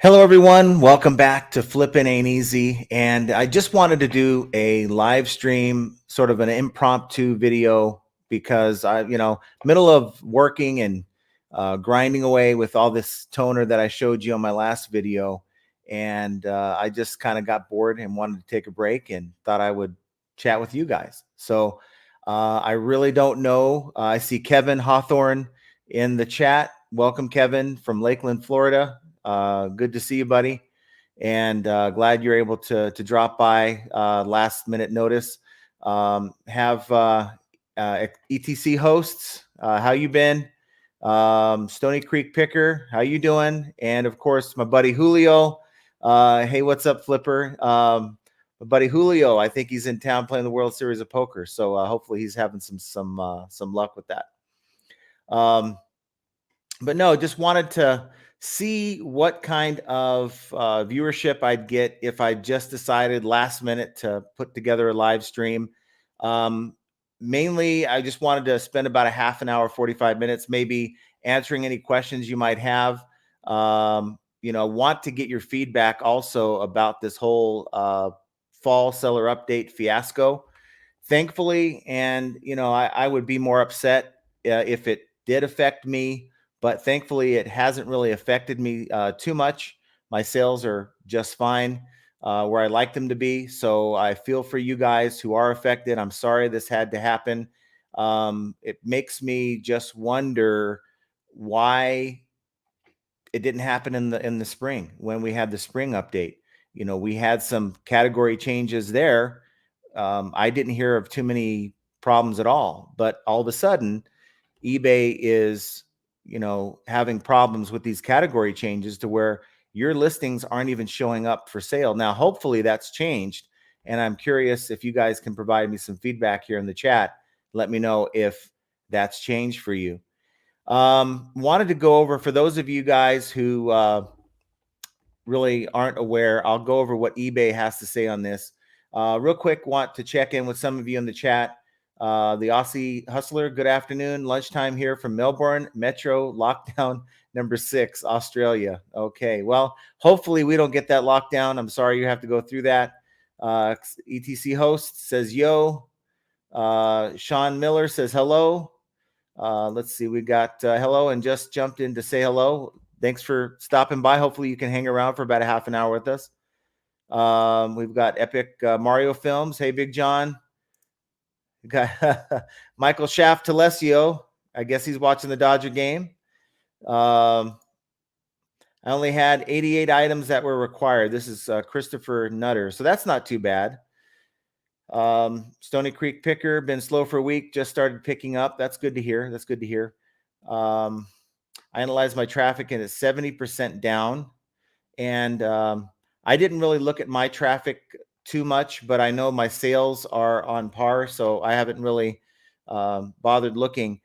Hello, everyone. Welcome back to Flippin' Ain't Easy. And I just wanted to do a live stream, sort of an impromptu video, because middle of working and grinding away with all this toner that I showed you on my last video. And I just kind of got bored and wanted to take a break and thought I would chat with you guys. So I really don't know. I see Kevin Hawthorne in the chat. Welcome, Kevin, from Lakeland, Florida. Good to see you, buddy, and glad you're able to drop by last minute notice. Have ETC hosts, how you been? Stony Creek Picker, how you doing? And of course, my buddy Julio. Hey, what's up, Flipper? My buddy Julio, I think he's in town playing the World Series of Poker, so hopefully he's having some luck with that. But no, just wanted to see what kind of viewership I'd get if I just decided last minute to put together a live stream. Mainly, I just wanted to spend about a half an hour, 45 minutes, maybe answering any questions you might have. Want to get your feedback also about this whole fall seller update fiasco. Thankfully, and I would be more upset if it did affect me. But thankfully, it hasn't really affected me too much. My sales are just fine where I like them to be. So I feel for you guys who are affected. I'm sorry this had to happen. It makes me just wonder why it didn't happen in the spring when we had the spring update. We had some category changes there. I didn't hear of too many problems at all. But all of a sudden, eBay is having problems with these category changes to where your listings aren't even showing up for sale. Now, hopefully that's changed. And I'm curious if you guys can provide me some feedback here in the chat. Let me know if that's changed for you. Wanted to go over, for those of you guys who really aren't aware, I'll go over what eBay has to say on this. Real quick, want to check in with some of you in the chat. The Aussie Hustler, good afternoon. Lunchtime here from Melbourne, Metro lockdown number 6, Australia. Okay, well, hopefully we don't get that lockdown. I'm sorry you have to go through that. ETC host says, yo. Sean Miller says, hello. Let's see, we got hello and just jumped in to say hello. Thanks for stopping by. Hopefully you can hang around for about a half an hour with us. We've got Epic Mario Films. Hey, Big John. We got Michael Shaft Telesio. I guess he's watching the Dodger game. I only had 88 items that were required. This is Christopher Nutter. So that's not too bad. Stony Creek Picker, been slow for a week, just started picking up. That's good to hear. That's good to hear. I analyzed my traffic and it's 70% down. And I didn't really look at my traffic too much, but I know my sales are on par, so I haven't really bothered looking.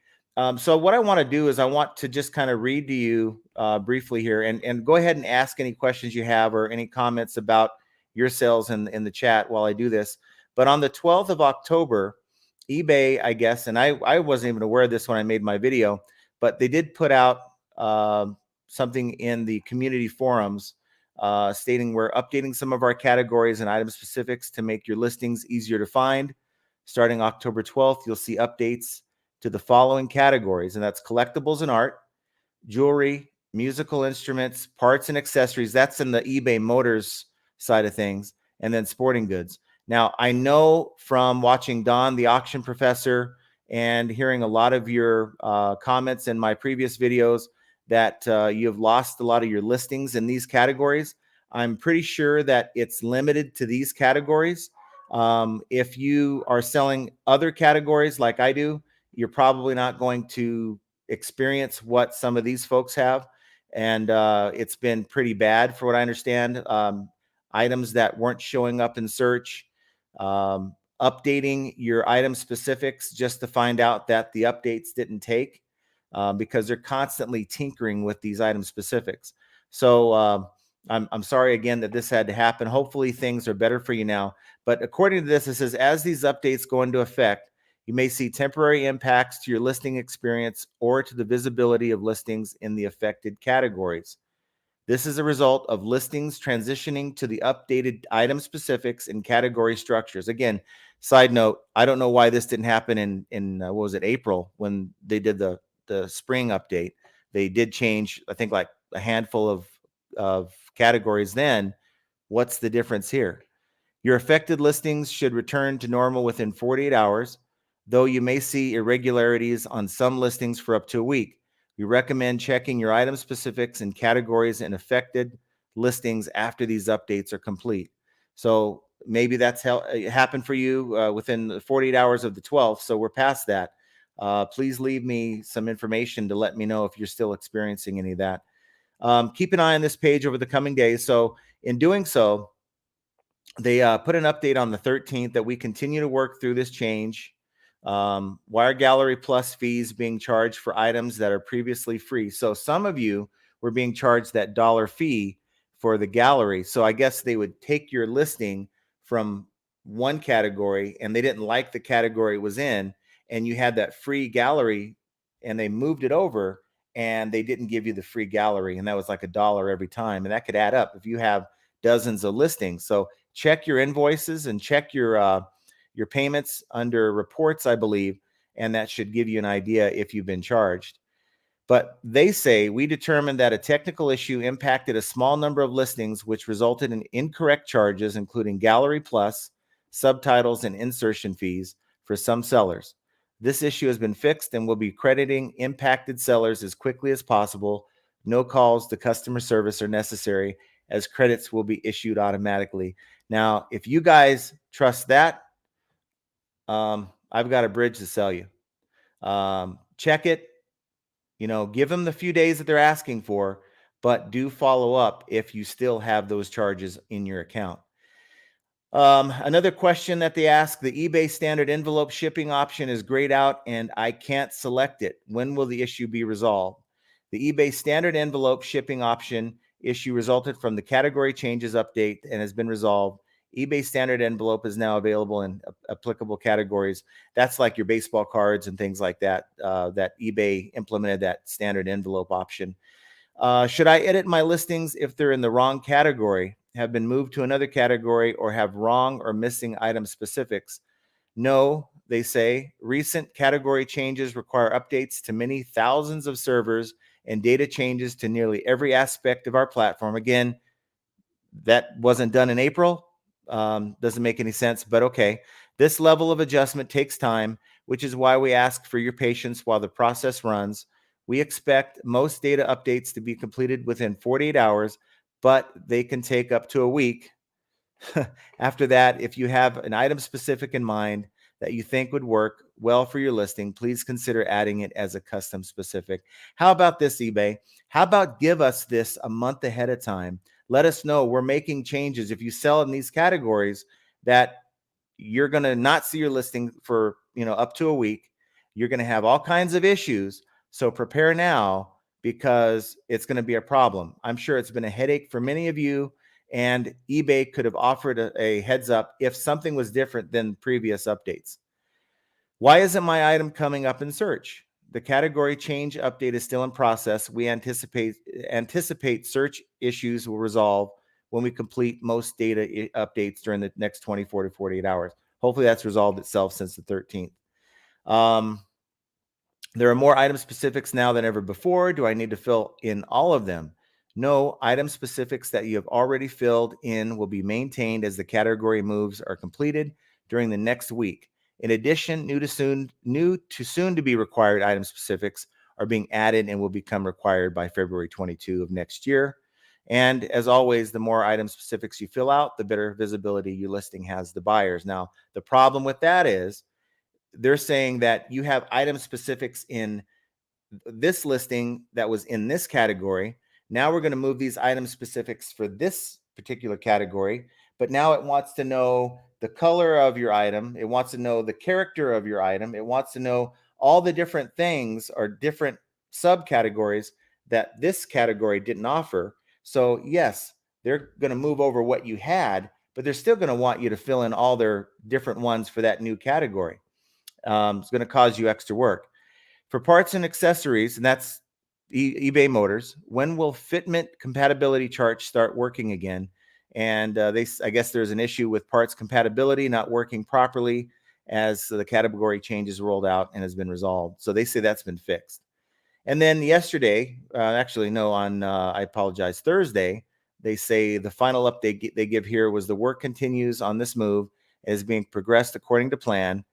So what I want to do is I want to just kind of read to you briefly here and go ahead and ask any questions you have or any comments about your sales in the chat while I do this. But on the 12th of October, eBay, I guess, and I wasn't even aware of this when I made my video, but they did put out something in the community forums stating we're updating some of our categories and item specifics to make your listings easier to find. Starting October 12th, you'll see updates to the following categories, and that's collectibles and art, jewelry, musical instruments, parts and accessories. That's in the eBay Motors side of things, and then sporting goods. Now, I know from watching Don, the auction professor, and hearing a lot of your comments in my previous videos that you have lost a lot of your listings in these categories. I'm pretty sure that it's limited to these categories. If you are selling other categories like I do, you're probably not going to experience what some of these folks have. And it's been pretty bad for what I understand. Items that weren't showing up in search, updating your item specifics just to find out that the updates didn't take. Because they're constantly tinkering with these item specifics. So I'm sorry again that this had to happen. Hopefully things are better for you now. But according to this, it says, as these updates go into effect, you may see temporary impacts to your listing experience or to the visibility of listings in the affected categories. This is a result of listings transitioning to the updated item specifics and category structures. Again, side note, I don't know why this didn't happen in what was it, April, when they did the spring update. They did change, I think, like a handful of categories then. What's the difference here? Your affected listings should return to normal within 48 hours, though you may see irregularities on some listings for up to a week. We recommend checking your item specifics and categories in affected listings after these updates are complete. So maybe that's how it happened for you within the 48 hours of the 12th. So we're past that. Please leave me some information to let me know if you're still experiencing any of that. Keep an eye on this page over the coming days. So in doing so, they put an update on the 13th that we continue to work through this change. Wire Gallery Plus fees being charged for items that are previously free. So some of you were being charged that dollar fee for the gallery. So I guess they would take your listing from one category and they didn't like the category it was in, and you had that free gallery and they moved it over and they didn't give you the free gallery. And that was like $1 every time. And that could add up if you have dozens of listings. So check your invoices and check your payments under reports, I believe, and that should give you an idea if you've been charged. But they say we determined that a technical issue impacted a small number of listings, which resulted in incorrect charges, including Gallery Plus, subtitles, and insertion fees for some sellers. This issue has been fixed and will be crediting impacted sellers as quickly as possible. No calls to customer service are necessary, as credits will be issued automatically. Now, if you guys trust that, I've got a bridge to sell you. Check it, give them the few days that they're asking for, but do follow up if you still have those charges in your account. Another question that they ask, the eBay standard envelope shipping option is grayed out and I can't select it. When will the issue be resolved? The eBay standard envelope shipping option issue resulted from the category changes update and has been resolved. eBay standard envelope is now available in applicable categories. That's like your baseball cards and things like that, that eBay implemented that standard envelope option. Should I edit my listings if they're in the wrong category, have been moved to another category, or have wrong or missing item specifics? No, they say. Recent category changes require updates to many thousands of servers and data changes to nearly every aspect of our platform. Again, that wasn't done in April. Doesn't make any sense, but okay. This level of adjustment takes time, which is why we ask for your patience while the process runs. We expect most data updates to be completed within 48 hours, but they can take up to a week. After that, if you have an item specific in mind that you think would work well for your listing, please consider adding it as a custom specific. How about this, eBay? How about give us this a month ahead of time? Let us know we're making changes. If you sell in these categories, that you're going to not see your listing for up to a week. You're going to have all kinds of issues. So prepare now, because it's going to be a problem. I'm sure it's been a headache for many of you, and eBay could have offered a heads up if something was different than previous updates. Why isn't my item coming up in search? The category change update is still in process. We anticipate search issues will resolve when we complete most data updates during the next 24 to 48 hours. Hopefully that's resolved itself since the 13th. There are more item specifics now than ever before. Do I need to fill in all of them? No, item specifics that you have already filled in will be maintained as the category moves are completed during the next week. In addition, new to soon to be required item specifics are being added and will become required by February 22 of next year. And as always, the more item specifics you fill out, the better visibility your listing has to buyers. Now, the problem with that is they're saying that you have item specifics in this listing that was in this category. Now we're going to move these item specifics for this particular category, but now it wants to know the color of your item. It wants to know the character of your item. It wants to know all the different things or different subcategories that this category didn't offer. So yes, they're going to move over what you had, but they're still going to want you to fill in all their different ones for that new category. It's going to cause you extra work. For parts and accessories, and that's eBay Motors, when will fitment compatibility charts start working again? And I guess there's an issue with parts compatibility not working properly as the category changes rolled out and has been resolved. So they say that's been fixed. And then yesterday, actually, no, on, I apologize, Thursday, they say the final update they give here was the work continues on this move as being progressed according to plan,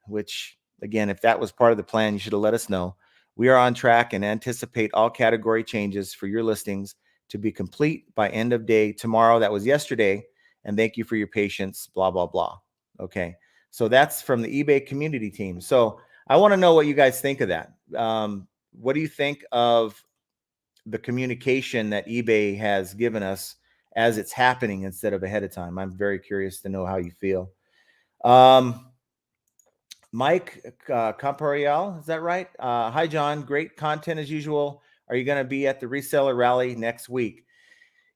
which, again, if that was part of the plan, you should have let us know. We are on track and anticipate all category changes for your listings to be complete by end of day tomorrow. That was yesterday. And thank you for your patience, blah, blah, blah. Okay. So that's from the eBay community team. So I want to know what you guys think of that. What do you think of the communication that eBay has given us as it's happening instead of ahead of time? I'm very curious to know how you feel. Mike Campariel, is that right? Hi, John. Great content as usual. Are you going to be at the reseller rally next week?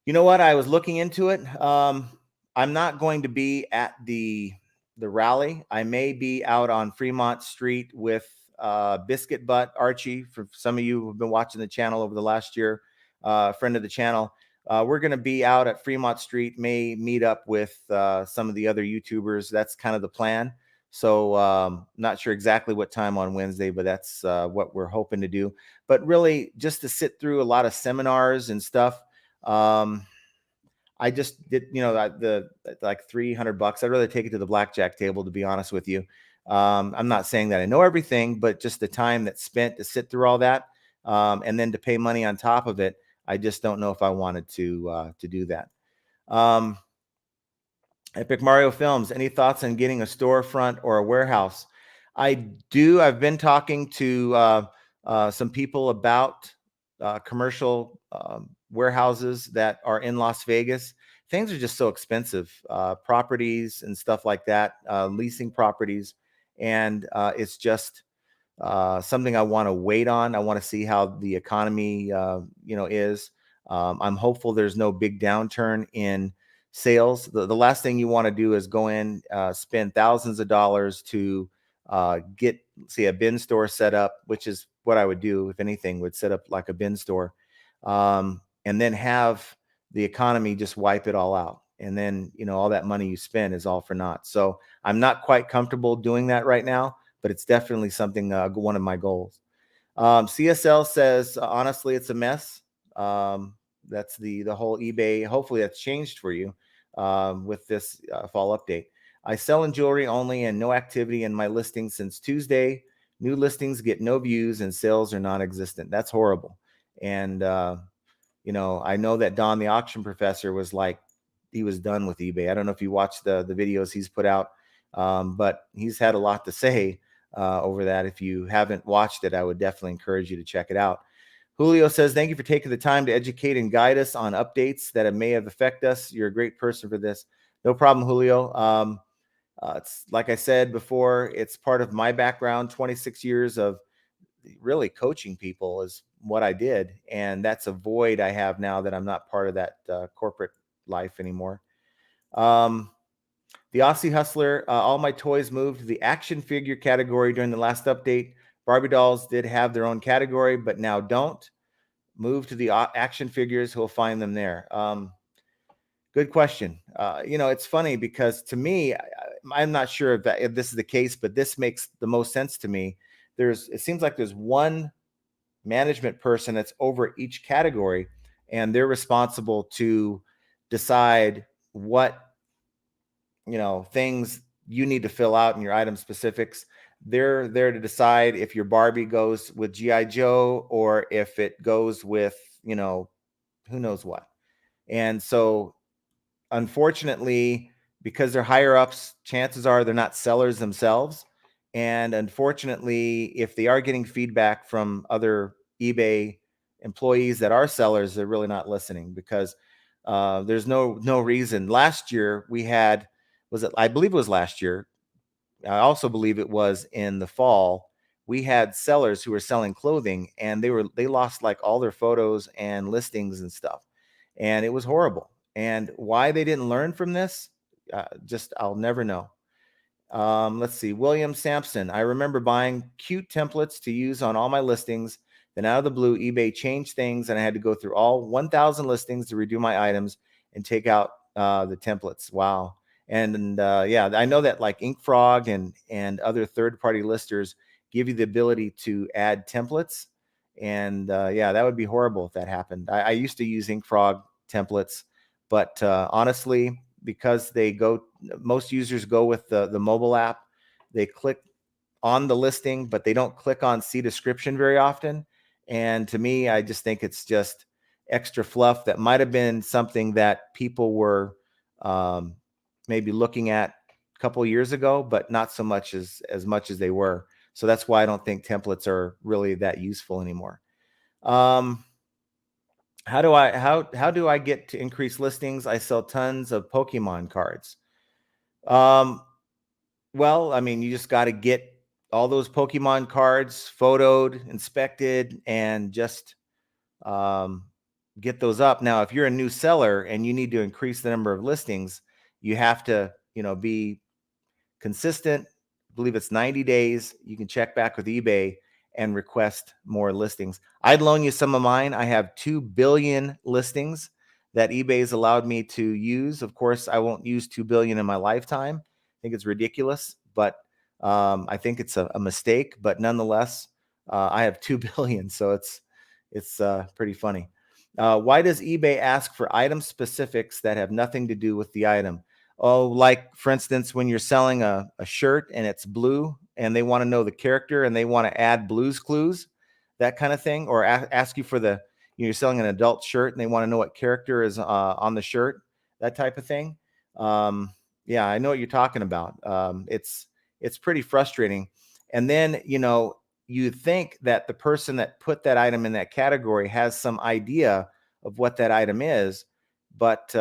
You know what? I was looking into it. I'm not going to be at the rally. I may be out on Fremont Street with Biscuit Butt Archie. For some of you who've been watching the channel over the last year, friend of the channel, we're going to be out at Fremont Street. May meet up with some of the other YouTubers. That's kind of the plan. So not sure exactly what time on Wednesday, but that's what we're hoping to do. But really, just to sit through a lot of seminars and stuff. I just did, the like $300. I'd rather take it to the blackjack table, to be honest with you. I'm not saying that I know everything, but just the time that's spent to sit through all that, and then to pay money on top of it, I just don't know if I wanted to do that. Epic Mario Films, any thoughts on getting a storefront or a warehouse? I do. I've been talking to some people about commercial warehouses that are in Las Vegas. Things are just so expensive, properties and stuff like that, leasing properties. And it's just something I want to wait on. I want to see how the economy, is. I'm hopeful there's no big downturn in sales. The last thing you want to do is go in, spend thousands of dollars to get, say, a bin store set up, which is what I would do if anything, would set up like a bin store, and then have the economy just wipe it all out. And then, all that money you spend is all for naught. So I'm not quite comfortable doing that right now, but it's definitely something, one of my goals. CSL says, honestly, it's a mess. That's the whole eBay. Hopefully that's changed for you with this fall update. I sell in jewelry only and no activity in my listings since Tuesday. New listings get no views and sales are non-existent. That's horrible. And, I know that Don, the auction professor, was like, he was done with eBay. I don't know if you watched the videos he's put out, but he's had a lot to say over that. If you haven't watched it, I would definitely encourage you to check it out. Julio says, thank you for taking the time to educate and guide us on updates that may have affected us. You're a great person for this. No problem, Julio. It's like I said before, it's part of my background. 26 years of really coaching people is what I did. And that's a void I have now that I'm not part of that corporate life anymore. The Aussie Hustler, all my toys moved to the action figure category during the last update. Barbie dolls did have their own category, but now don't. Move to the action figures, who'll find them there. Good question. It's funny because to me, I'm not sure if this is the case, but this makes the most sense to me. It seems like there's one management person that's over each category, and they're responsible to decide what things you need to fill out in your item specifics. They're there to decide if your Barbie goes with GI Joe or if it goes with who knows what. And so unfortunately, because they're higher ups, chances are they're not sellers themselves. And unfortunately, if they are getting feedback from other eBay employees that are sellers, they're really not listening, because there's no reason. Last year we had, I believe it was last year. I also believe it was in the fall. We had sellers who were selling clothing, and they lost like all their photos and listings and stuff. And it was horrible. And why they didn't learn from this, I'll never know. Let's see. William Sampson. I remember buying cute templates to use on all my listings. Then out of the blue, eBay changed things, and I had to go through all 1,000 listings to redo my items and take out the templates. Wow. And yeah, I know that like InkFrog and other third-party listers give you the ability to add templates. And yeah, that would be horrible if that happened. I used to use InkFrog templates, but honestly, because most users go with the mobile app, they click on the listing, but they don't click on see description very often. And to me, I just think it's just extra fluff that might have been something that people were um, maybe looking at a couple of years ago, but not so much as much as they were. So that's why I don't think templates are really that useful anymore. How do I get to increase listings? I sell tons of Pokemon cards. Um, well, I mean, you just got to get all those Pokemon cards photoed, inspected, and just um, get those up. Now, if you're a new seller and you need to increase the number of listings, you have to, be consistent. I believe it's 90 days. You can check back with eBay and request more listings. I'd loan you some of mine. I have 2 billion listings that eBay has allowed me to use. Of course, I won't use 2 billion in my lifetime. I think it's ridiculous, but I think it's a mistake. But nonetheless, I have 2 billion, so it's pretty funny. Why does eBay ask for item specifics that have nothing to do with the item? Oh, like for instance, when you're selling a shirt and it's blue and they want to know the character and they want to add Blue's Clues, that kind of thing, or ask you for you're selling an adult shirt and they want to know what character is on the shirt, that type of thing. Um, yeah, I know what you're talking about. It's pretty frustrating. And then, you think that the person that put that item in that category has some idea of what that item is, but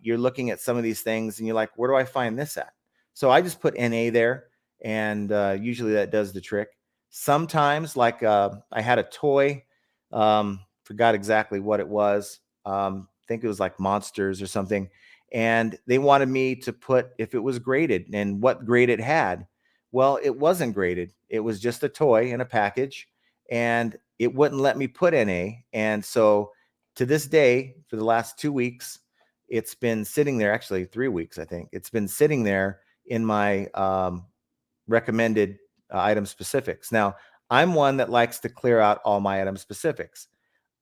you're looking at some of these things and you're like, where do I find this at? So I just put NA there, and usually that does the trick. Sometimes, like I had a toy, forgot exactly what it was. I think it was like Monsters or something. And they wanted me to put if it was graded and what grade it had. Well, it wasn't graded. It was just a toy in a package, and it wouldn't let me put NA. And so to this day, for the last 2 weeks, it's been sitting there, actually 3 weeks, I think. It's been sitting there in my recommended item specifics. Now, I'm one that likes to clear out all my item specifics.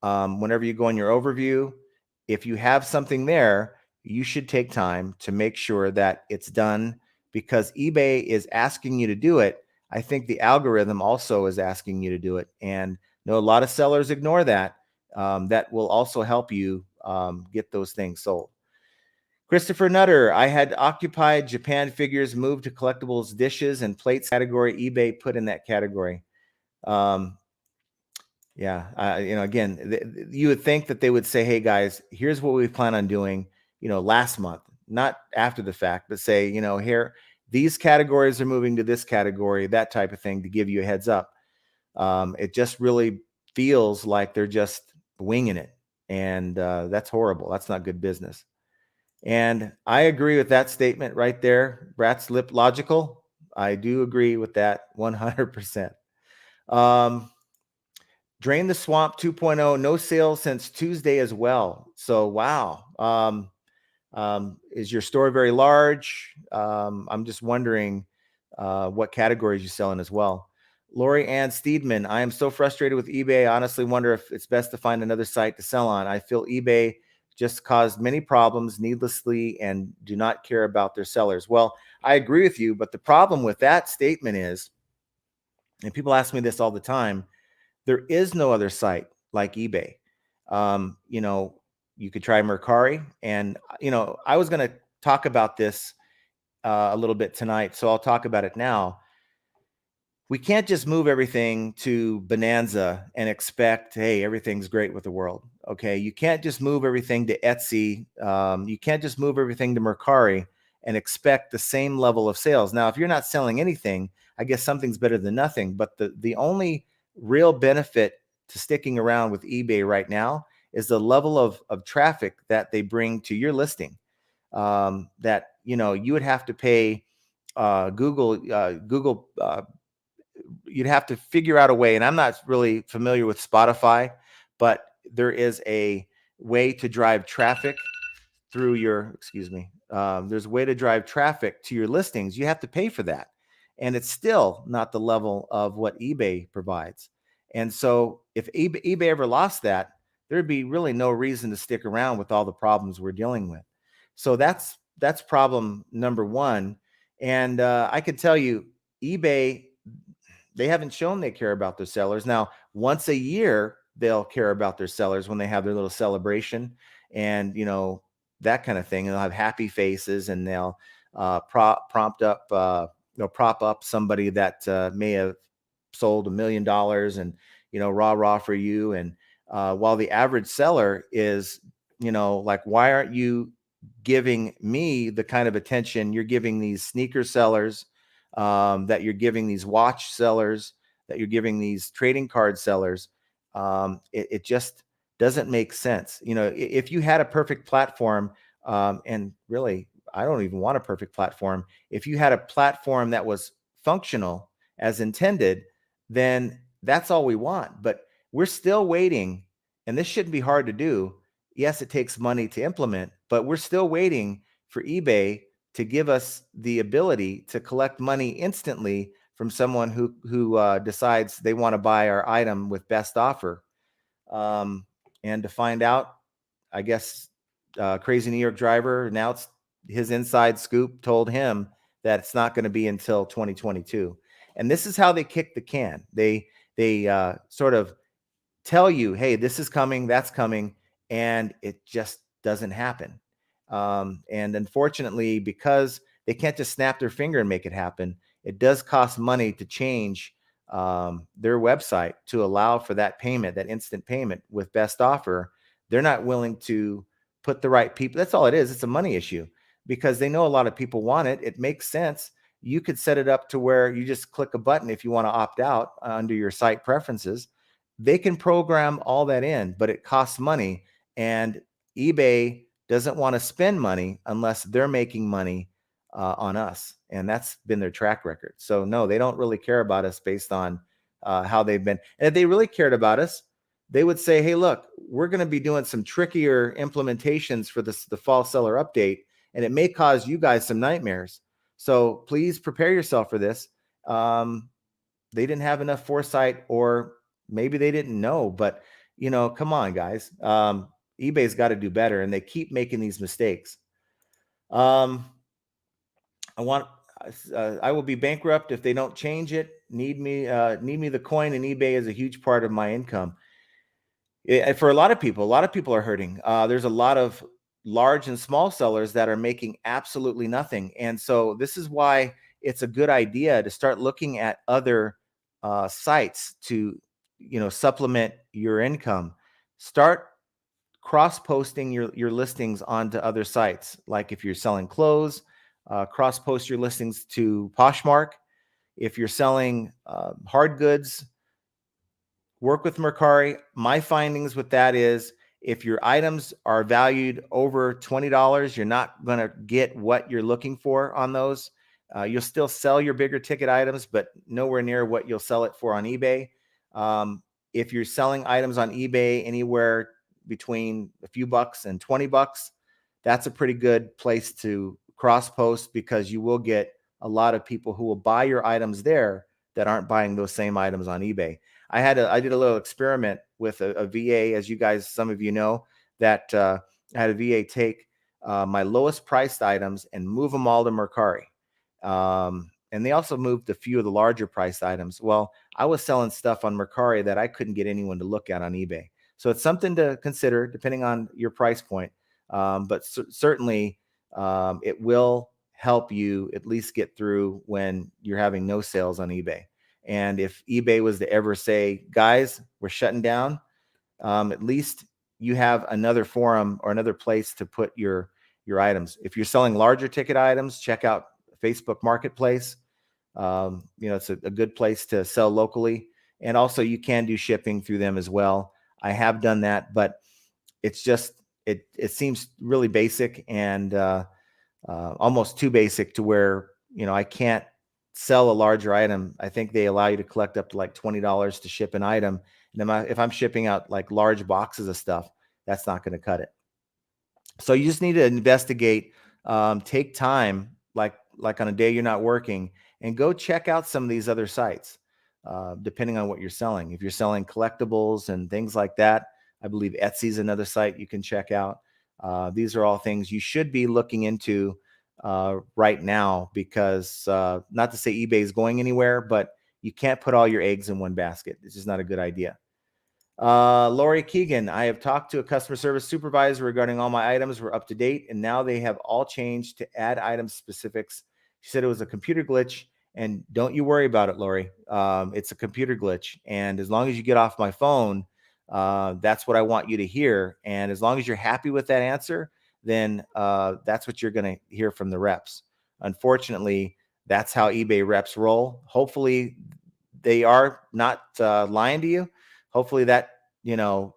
Whenever you go in your overview, if you have something there, you should take time to make sure that it's done, because eBay is asking you to do it. I think the algorithm also is asking you to do it. And a lot of sellers ignore that. That will also help you get those things sold. Christopher Nutter, I had occupied Japan figures, moved to collectibles, dishes, and plates category. eBay put in that category. Yeah, again, you would think that they would say, "Hey guys, here's what we plan on doing." Last month, not after the fact, but say, here, these categories are moving to this category, that type of thing, to give you a heads up. It just really feels like they're just winging it, and that's horrible. That's not good business. And I agree with that statement right there. Brat's lip logical. I do agree with that 100%. Drain the Swamp 2.0, no sales since Tuesday as well. So, wow. Is your store very large? I'm just wondering what categories you sell in as well. Lori Ann Steedman, I am so frustrated with eBay. I honestly wonder if it's best to find another site to sell on. I feel eBay just caused many problems needlessly and do not care about their sellers. Well, I agree with you, but the problem with that statement is, and people ask me this all the time, there is no other site like eBay. You could try Mercari, and I was going to talk about this a little bit tonight, so I'll talk about it now. We can't just move everything to Bonanza and expect, hey, everything's great with the world. Okay, you can't just move everything to Etsy. You can't just move everything to Mercari and expect the same level of sales. Now, if you're not selling anything, I guess something's better than nothing. But the only real benefit to sticking around with eBay right now is the level of traffic that they bring to your listing. That you would have to pay Google you'd have to figure out a way. And I'm not really familiar with Spotify, but there is a way to drive traffic through your, excuse me, there's a way to drive traffic to your listings. You have to pay for that. And it's still not the level of what eBay provides. And so if eBay ever lost that, there'd be really no reason to stick around with all the problems we're dealing with. So that's problem number one. And I can tell you, eBay, they haven't shown they care about their sellers. Now, once a year, they'll care about their sellers when they have their little celebration and, that kind of thing. And they'll have happy faces and they'll prop up somebody that may have sold $1 million and, rah, rah for you. And while the average seller is, like, why aren't you giving me the kind of attention you're giving these sneaker sellers, that you're giving these watch sellers, that you're giving these trading card sellers? It just doesn't make sense. If you had a perfect platform, and really, I don't even want a perfect platform. If you had a platform that was functional as intended, then that's all we want. But we're still waiting, and this shouldn't be hard to do. Yes, it takes money to implement, but we're still waiting for eBay to give us the ability to collect money instantly from someone who decides they want to buy our item with best offer. And to find out, I guess, Crazy New York Driver announced his inside scoop told him that it's not going to be until 2022. And this is how they kick the can. They sort of tell you, hey, this is coming, that's coming, and it just doesn't happen. And unfortunately, because they can't just snap their finger and make it happen, it does cost money to change their website to allow for that payment, that instant payment with best offer. They're not willing to put the right people. That's all it is. It's a money issue because they know a lot of people want it. It makes sense. You could set it up to where you just click a button if you want to opt out under your site preferences. They can program all that in, but it costs money. And eBay doesn't want to spend money unless they're making money on us. And that's been their track record. So no, they don't really care about us based on how they've been. And if they really cared about us, they would say, hey, look, we're going to be doing some trickier implementations for the fall seller update, and it may cause you guys some nightmares. So please prepare yourself for this. They didn't have enough foresight, or maybe they didn't know, but come on, guys. eBay's got to do better, and they keep making these mistakes. I will be bankrupt if they don't change it. Need me the coin, and eBay is a huge part of my income. For a lot of people are hurting. There's a lot of large and small sellers that are making absolutely nothing. And so this is why it's a good idea to start looking at other sites to, supplement your income. Start cross-posting your listings onto other sites. Like if you're selling clothes, cross-post your listings to Poshmark. If you're selling hard goods, work with Mercari. My findings with that is if your items are valued over $20, you're not going to get what you're looking for on those. You'll still sell your bigger ticket items, but nowhere near what you'll sell it for on eBay. If you're selling items on eBay anywhere between a few bucks and $20, that's a pretty good place to cross post, because you will get a lot of people who will buy your items there that aren't buying those same items on eBay. I did a little experiment with a VA, as you guys, some of you know, that I had a VA take my lowest priced items and move them all to Mercari. And they also moved a few of the larger priced items. Well, I was selling stuff on Mercari that I couldn't get anyone to look at on eBay. So it's something to consider depending on your price point. But certainly it will help you at least get through when you're having no sales on eBay. And if eBay was to ever say, guys, we're shutting down, at least you have another forum or another place to put your items. If you're selling larger ticket items, check out Facebook Marketplace. It's a good place to sell locally. And also you can do shipping through them as well. I have done that, but it's just, it seems really basic and almost too basic to where, I can't sell a larger item, I think they allow you to collect up to like $20 to ship an item. And if I'm shipping out like large boxes of stuff, that's not going to cut it. So you just need to investigate, take time, like on a day you're not working, and go check out some of these other sites, depending on what you're selling. If you're selling collectibles and things like that, I believe Etsy is another site you can check out. These are all things you should be looking into right now, because not to say eBay is going anywhere, but you can't put all your eggs in one basket. It's just not a good idea. Lori Keegan, I have talked to a customer service supervisor regarding all my items were up to date, and now they have all changed to add item specifics. She said it was a computer glitch, and don't you worry about it, Lori. It's a computer glitch, and as long as you get off my phone, that's what I want you to hear. And as long as you're happy with that answer, then that's what you're going to hear from the reps. Unfortunately, that's how eBay reps roll. Hopefully, they are not lying to you. Hopefully that,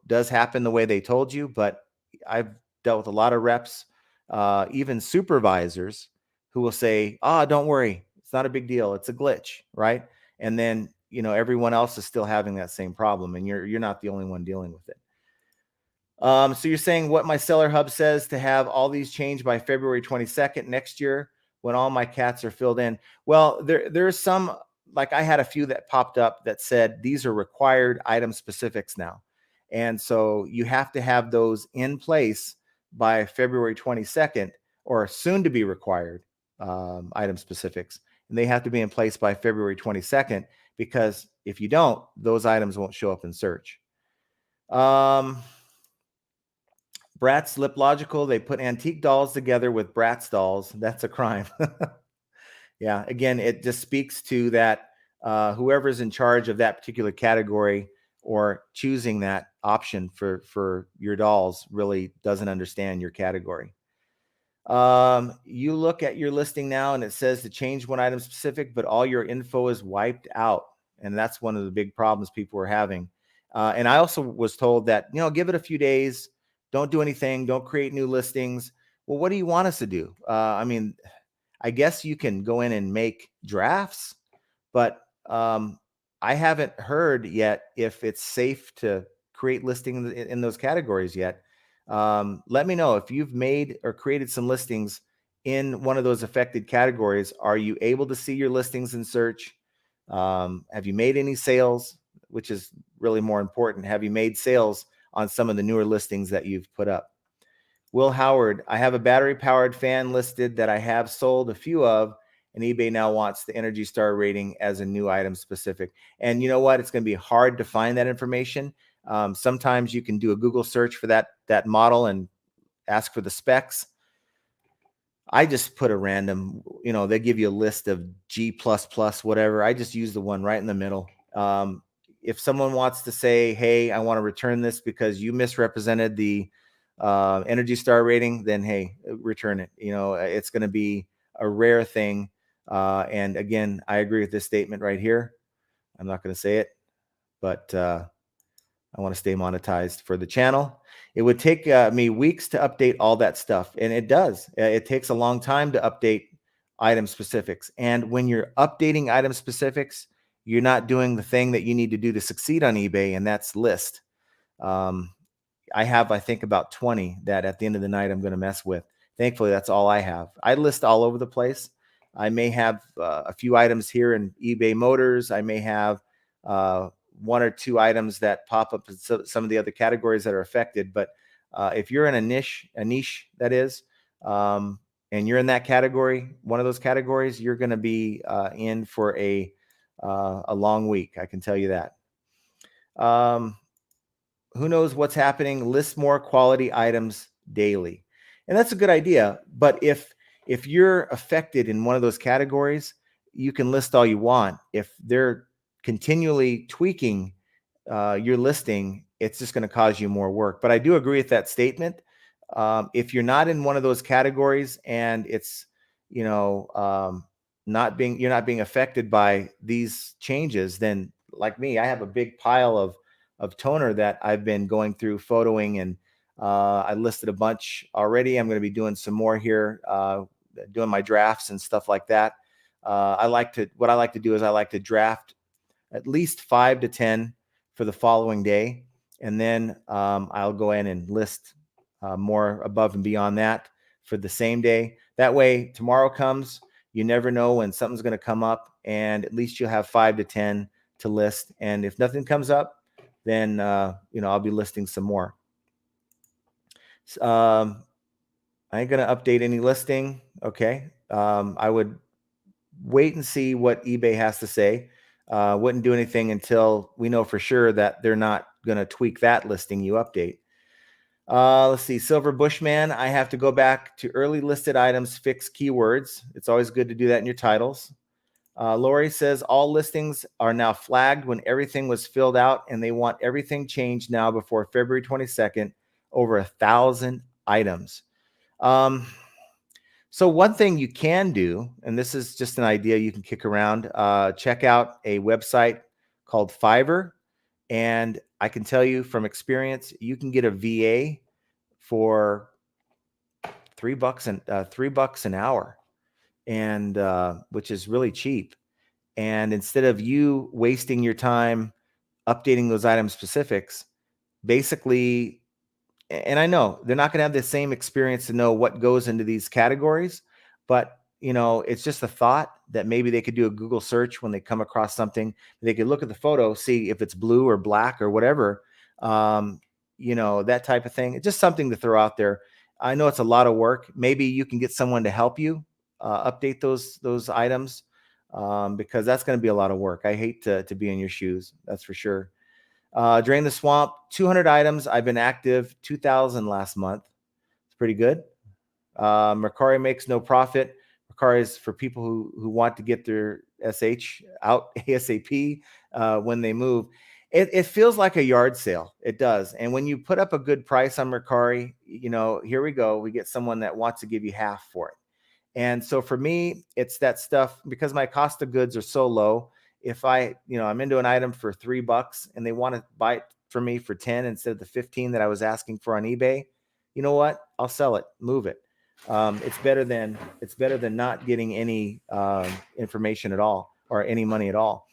does happen the way they told you. But I've dealt with a lot of reps, even supervisors, who will say, don't worry, it's not a big deal, it's a glitch, right? And then, everyone else is still having that same problem, and you're not the only one dealing with it. So you're saying what my seller hub says, to have all these changed by February 22nd next year, when all my cats are filled in. Well, there's some, like I had a few that popped up that said these are required item specifics now. And so you have to have those in place by February 22nd, or soon to be required item specifics. And they have to be in place by February 22nd, because if you don't, those items won't show up in search. Bratz Lip Logical, they put antique dolls together with Bratz dolls. That's a crime. Yeah, again, it just speaks to that whoever's in charge of that particular category or choosing that option for your dolls really doesn't understand your category. You look at your listing now and it says to change one item specific, but all your info is wiped out. And that's one of the big problems people are having. And I also was told that, give it a few days, don't do anything, don't create new listings. Well, what do you want us to do? I guess you can go in and make drafts, but I haven't heard yet if it's safe to create listings in those categories yet. Let me know if you've made or created some listings in one of those affected categories. Are you able to see your listings in search? Have you made any sales, which is really more important? Have you made sales on some of the newer listings that you've put up? Will Howard, I have a battery powered fan listed that I have sold a few of, and eBay now wants the Energy Star rating as a new item specific. And you know what? It's going to be hard to find that information. Sometimes you can do a Google search for that model and ask for the specs. I just put a random, they give you a list of G++, whatever. I just use the one right in the middle. If someone wants to say, hey, I want to return this because you misrepresented the Energy Star rating, then hey, return it. It's going to be a rare thing. And again, I agree with this statement right here. I'm not going to say it, but I want to stay monetized for the channel. It would take me weeks to update all that stuff. And it does. It takes a long time to update item specifics. And when you're updating item specifics, you're not doing the thing that you need to do to succeed on eBay, and that's list. I have, I think, about 20 that at the end of the night I'm going to mess with. Thankfully, that's all I have. I list all over the place. I may have a few items here in eBay Motors. I may have one or two items that pop up in some of the other categories that are affected. But if you're in a niche that is, and you're in that category, one of those categories, you're going to be in for a long week. I can tell you that. Who knows what's happening? List more quality items daily. And that's a good idea. But if you're affected in one of those categories, you can list all you want. If they're continually tweaking your listing, it's just going to cause you more work. But I do agree with that statement. If you're not in one of those categories and it's, you're not being affected by these changes, then like me, I have a big pile of toner that I've been going through photoing, and I listed a bunch already. I'm going to be doing some more here, doing my drafts and stuff like that. what I like to do is I like to draft at least 5 to 10 for the following day. And then I'll go in and list more above and beyond that for the same day. That way, tomorrow comes, you never know when something's going to come up, and at least you'll have 5 to 10 to list. And if nothing comes up, then I'll be listing some more. I ain't going to update any listing. Okay. I would wait and see what eBay has to say. Wouldn't do anything until we know for sure that they're not going to tweak that listing you update. Let's see. Silver Bushman, I have to go back to early listed items, fix keywords. It's always good to do that in your titles. Lori says all listings are now flagged when everything was filled out, and they want everything changed now before February 22nd, over 1,000 items. So one thing you can do, and this is just an idea you can kick around, check out a website called Fiverr. And I can tell you from experience, you can get a VA for $3 an hour, and which is really cheap. And instead of you wasting your time updating those item specifics, basically, and I know they're not going to have the same experience to know what goes into these categories, but it's just a thought that maybe they could do a Google search when they come across something. They could look at the photo, see if it's blue or black or whatever, that type of thing. It's just something to throw out there. I know it's a lot of work. Maybe you can get someone to help you update those items, because that's going to be a lot of work. I hate to be in your shoes. That's for sure. Drain the Swamp, 200 items. I've been active, 2,000 last month. It's pretty good. Mercari makes no profit. Mercari is for people who want to get their SH out ASAP when they move. It feels like a yard sale. It does. And when you put up a good price on Mercari, here we go. We get someone that wants to give you half for it. And so for me, it's that stuff, because my cost of goods are so low. If I'm into an item for $3 and they want to buy it for me for 10 instead of the 15 that I was asking for on eBay, you know what? I'll sell it, move it. It's better than not getting any information at all or any money at all.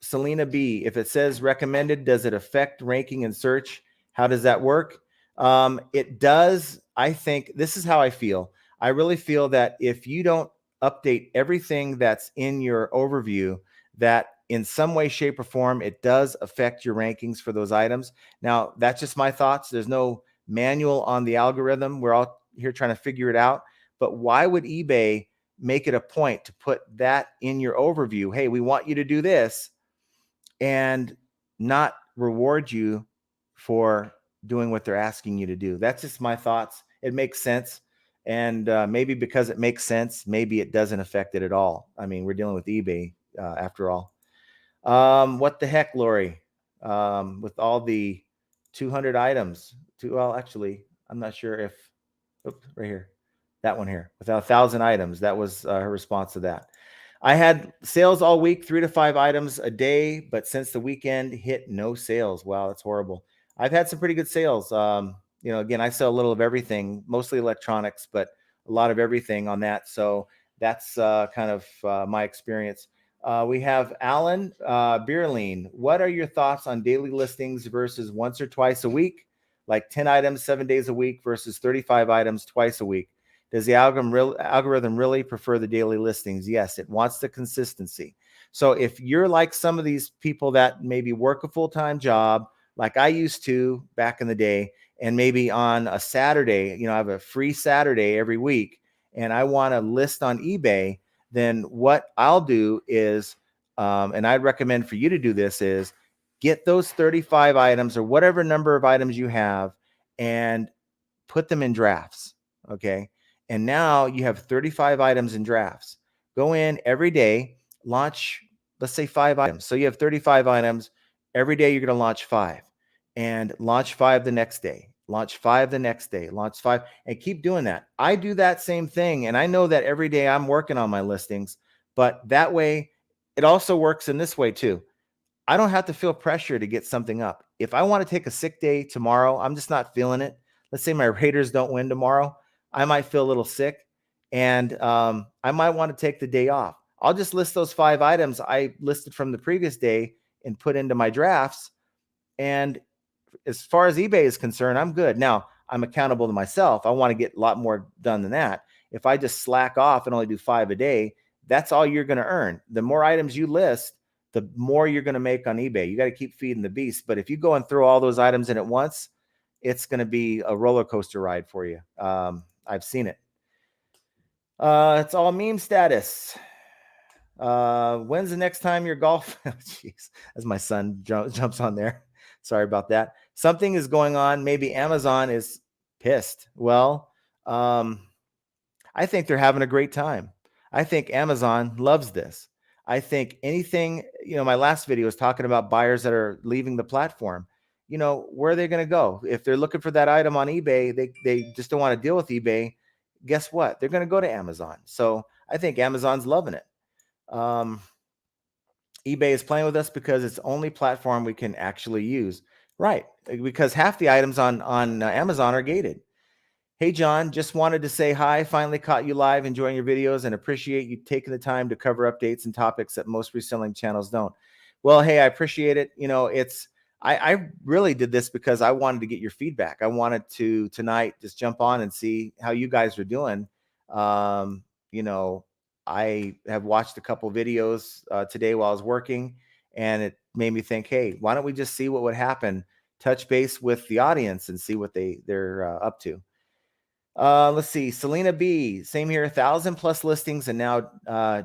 Selena B, if it says recommended, does it affect ranking and search? How does that work? It does. I think this is how I feel. I really feel that if you don't update everything that's in your overview, that in some way, shape, or form, it does affect your rankings for those items. Now, that's just my thoughts. There's no manual on the algorithm. We're all here trying to figure it out. But why would eBay make it a point to put that in your overview? Hey, we want you to do this, and not reward you for doing what they're asking you to do. That's just my thoughts. It makes sense. And maybe because it makes sense, maybe it doesn't affect it at all. I mean, we're dealing with eBay after all. What the heck, Lori? With all the 200 items. Well, actually, I'm not sure if, right here, that one here, with 1,000 items. That was her response to that. I had sales all week, 3 to 5 items a day, but since the weekend hit, no sales. Wow, that's horrible. I've had some pretty good sales. Again, I sell a little of everything, mostly electronics, but a lot of everything on that. So that's kind of my experience. We have Alan Beerline. What are your thoughts on daily listings versus once or twice a week, like 10 items, 7 days a week versus 35 items twice a week? Does the algorithm really prefer the daily listings? Yes, it wants the consistency. So if you're like some of these people that maybe work a full-time job, like I used to back in the day, and maybe on a Saturday, I have a free Saturday every week, and I want to list on eBay, then what I'll do is, and I'd recommend for you to do this, is get those 35 items or whatever number of items you have and put them in drafts. Okay. And now you have 35 items in drafts. Go in every day, launch, let's say 5 items. So you have 35 items. Every day you're going to launch 5, and launch 5 the next day, launch 5 the next day, launch 5, and keep doing that. I do that same thing. And I know that every day I'm working on my listings, but that way it also works in this way too. I don't have to feel pressure to get something up. If I want to take a sick day tomorrow, I'm just not feeling it. Let's say my Raiders don't win tomorrow. I might feel a little sick, and I might want to take the day off. I'll just list those 5 items I listed from the previous day and put into my drafts. And as far as eBay is concerned, I'm good. Now, I'm accountable to myself. I want to get a lot more done than that. If I just slack off and only do 5 a day, that's all you're going to earn. The more items you list, the more you're going to make on eBay. You got to keep feeding the beast. But if you go and throw all those items in at once, it's going to be a roller coaster ride for you. I've seen it. It's all meme status. When's the next time your golf? Jeez, as my son jumps on there. Sorry about that. Something is going on. Maybe Amazon is pissed. Well, I think they're having a great time. I think Amazon loves this. I think anything, my last video was talking about buyers that are leaving the platform. Where are they going to go? If they're looking for that item on eBay, they just don't want to deal with eBay. Guess what? They're going to go to Amazon. So I think Amazon's loving it. eBay is playing with us because it's the only platform we can actually use. Right. Because half the items on Amazon are gated. Hey, John, just wanted to say hi. Finally caught you live, enjoying your videos, and appreciate you taking the time to cover updates and topics that most reselling channels don't. Well, hey, I appreciate it. I really did this because I wanted to get your feedback. I wanted to tonight just jump on and see how you guys are doing. I have watched a couple videos today while I was working, and it made me think, hey, why don't we just see what would happen, touch base with the audience and see what they're up to. Let's see. Selena B, same here, 1,000+ listings and now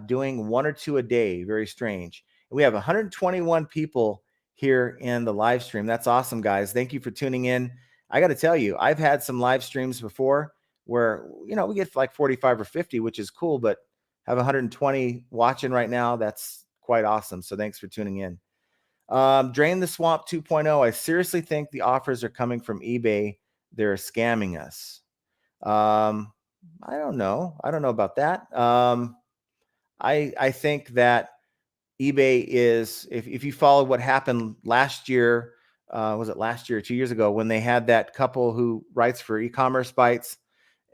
doing 1 or 2 a day. Very strange. We have 121 people here in the live stream. That's awesome, guys. Thank you for tuning in. I got to tell you, I've had some live streams before where, we get like 45 or 50, which is cool, but have 120 watching right now. That's quite awesome. So thanks for tuning in. Drain the Swamp 2.0. I seriously think the offers are coming from eBay. They're scamming us. I don't know. I don't know about that. I think that eBay is, if you follow what happened last year, was it last year or 2 years ago, when they had that couple who writes for e-commerce bites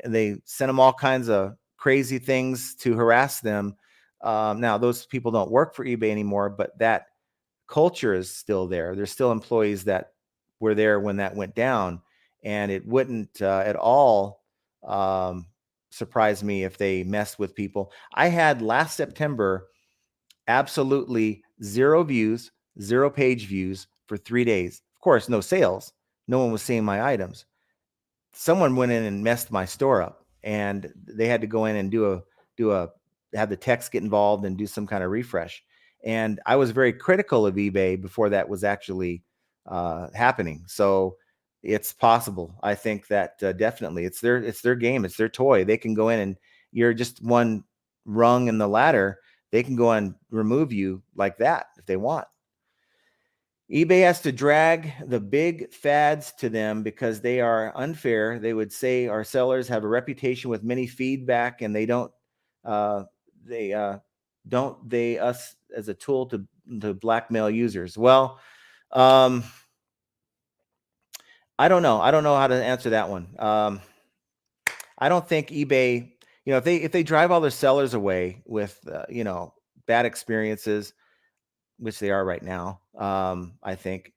and they sent them all kinds of crazy things to harass them. Now those people don't work for eBay anymore, but that culture is still there. There's still employees that were there when that went down, and it wouldn't at all surprise me if they messed with people. I had last September absolutely 0 views, 0 page views for 3 days. Of course, no sales. No one was seeing my items. Someone went in and messed my store up, and they had to go in and have the techs get involved and do some kind of refresh. And I was very critical of eBay before that was actually happening. So it's possible. I think that definitely it's their game. It's their toy. They can go in and you're just one rung in the ladder. They can go and remove you like that if they want. eBay has to drag the big fads to them because they are unfair. They would say our sellers have a reputation with many feedback, and they don't us as a tool to blackmail users. Well, I don't know. I don't know how to answer that one. I don't think eBay, if they drive all their sellers away with, bad experiences, which they are right now, I think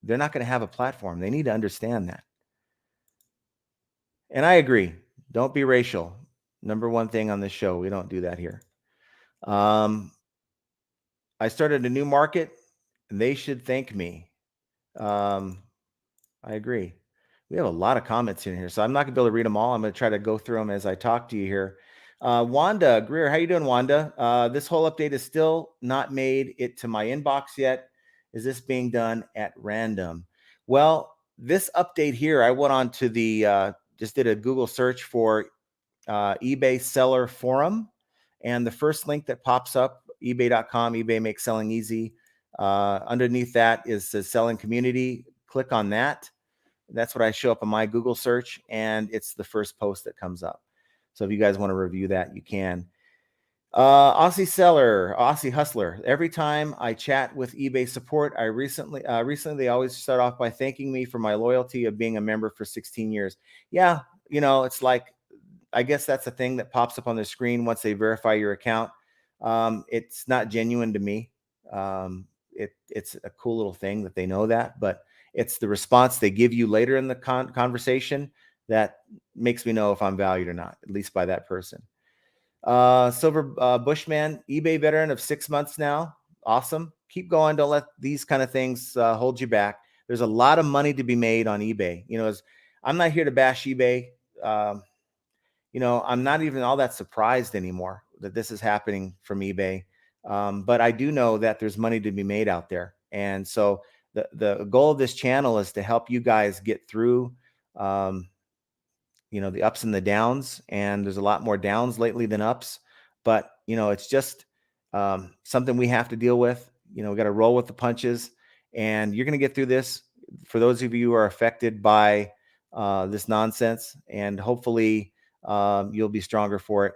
they're not going to have a platform. They need to understand that. And I agree. Don't be racial. Number one thing on this show. We don't do that here. I started a new market, and they should thank me. I agree. We have a lot of comments in here, so I'm not gonna be able to read them all. I'm gonna try to go through them as I talk to you here. Wanda Greer, how you doing, Wanda? This whole update is still not made it to my inbox yet. Is this being done at random? Well, this update here, I went on to the just did a Google search for eBay seller forum, and the first link that pops up, ebay.com, eBay makes selling easy. Underneath that is the selling community. Click on that. That's what I show up on my Google search, and it's the first post that comes up. So if you guys want to review that, you can. Aussie seller, Aussie hustler. Every time I chat with eBay support, recently they always start off by thanking me for my loyalty of being a member for 16 years. Yeah, it's like I guess that's a thing that pops up on the screen once they verify your account. It's not genuine to me. It's a cool little thing that they know that, but it's the response they give you later in the conversation that makes me know if I'm valued or not, at least by that person. Silver Bushman, eBay veteran of 6 months now. Awesome. Keep going. Don't let these kind of things hold you back. There's a lot of money to be made on eBay. I'm not here to bash eBay. I'm not even all that surprised anymore that this is happening from eBay. But I do know that there's money to be made out there. And so the goal of this channel is to help you guys get through, the ups and the downs. And there's a lot more downs lately than ups. But, it's just something we have to deal with. We got to roll with the punches. And you're going to get through this. For those of you who are affected by this nonsense, and hopefully you'll be stronger for it.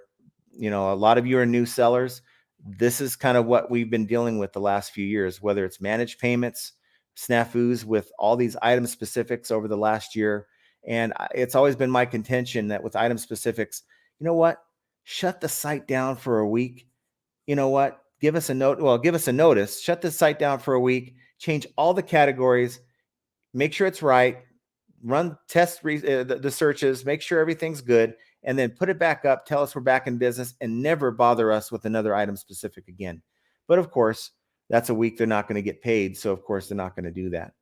A lot of you are new sellers. This is kind of what we've been dealing with the last few years, whether it's managed payments, snafus with all these item specifics over the last year. And it's always been my contention that with item specifics, you know what? Shut the site down for a week. You know what? Give us a note. Well, give us a notice. Shut the site down for a week. Change all the categories. Make sure it's right. Run test the searches. Make sure everything's good, and then put it back up. Tell us we're back in business, and never bother us with another item specific again. But of course, that's a week they're not going to get paid, so of course they're not going to do that.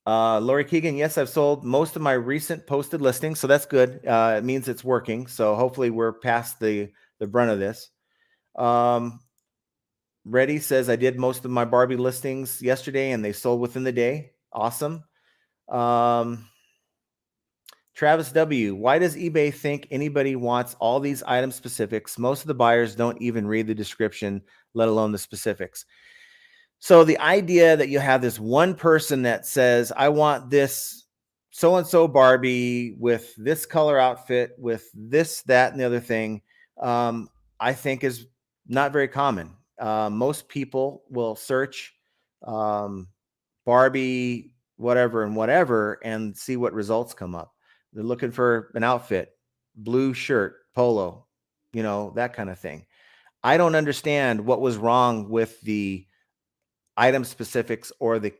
Lori Keegan, yes, I've sold most of my recent posted listings, so that's good. It means it's working. So hopefully we're past the brunt of this. Reddy says, I did most of my Barbie listings yesterday and they sold within the day. Awesome. Travis W., why does eBay think anybody wants all these item specifics? Most of the buyers don't even read the description, let alone the specifics. So the idea that you have this one person that says, I want this so-and-so Barbie with this color outfit, with this, that, and the other thing, I think is not very common. Most people will search Barbie, whatever, and see what results come up. They're looking for an outfit, blue shirt, polo, that kind of thing. I don't understand what was wrong with the item specifics or the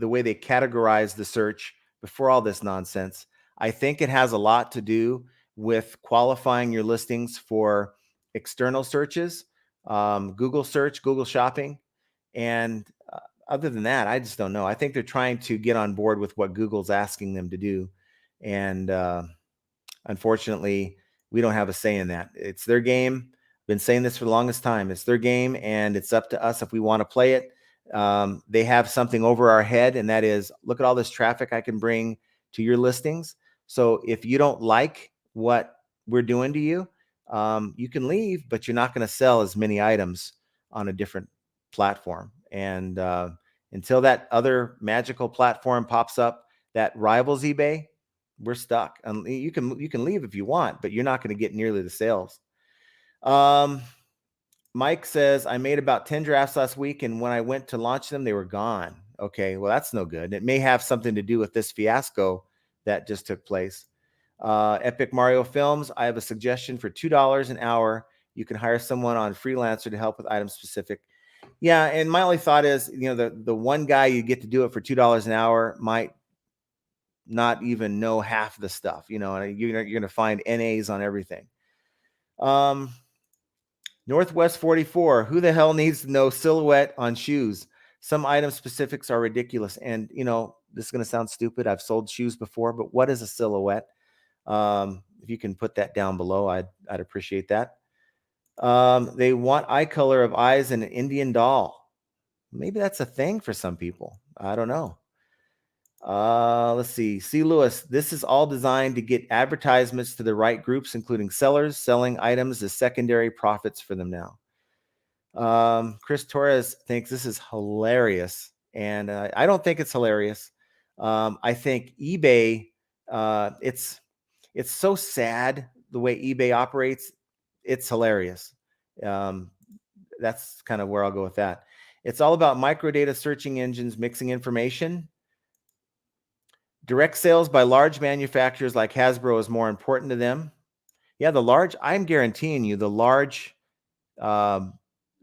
way they categorize the search before all this nonsense. I think it has a lot to do with qualifying your listings for external searches, Google search, Google shopping. And other than that, I just don't know. I think they're trying to get on board with what Google's asking them to do. And unfortunately, we don't have a say in that. It's their game. Been saying this for the longest time. It's their game, and it's up to us if we want to play it. They have something over our head, and that is, look at all this traffic I can bring to your listings. So if you don't like what we're doing to you, you can leave, but you're not going to sell as many items on a different platform. And until that other magical platform pops up that rivals eBay, we're stuck. You can leave if you want, but you're not going to get nearly the sales. Mike says, I made about 10 drafts last week, and when I went to launch them, they were gone. Okay, well, that's no good. It may have something to do with this fiasco that just took place. Epic Mario Films, I have a suggestion for $2 an hour. You can hire someone on Freelancer to help with item specific. Yeah, and my only thought is, the one guy you get to do it for $2 an hour might not even know half the stuff, and you're going to find NAs on everything. Northwest 44, who the hell needs to know silhouette on shoes? Some item specifics are ridiculous. And, this is going to sound stupid. I've sold shoes before, but what is a silhouette? If you can put that down below, I'd appreciate that. They want eye color of eyes and an Indian doll. Maybe that's a thing for some people. I don't know. Let's see. C. Lewis, this is all designed to get advertisements to the right groups, including sellers selling items as secondary profits for them now. Chris Torres thinks this is hilarious, and I don't think it's hilarious. I think eBay, it's so sad the way eBay operates. It's hilarious. That's kind of where I'll go with that. It's all about microdata searching engines mixing information. Direct sales by large manufacturers like Hasbro is more important to them. Yeah, I'm guaranteeing you, the large um,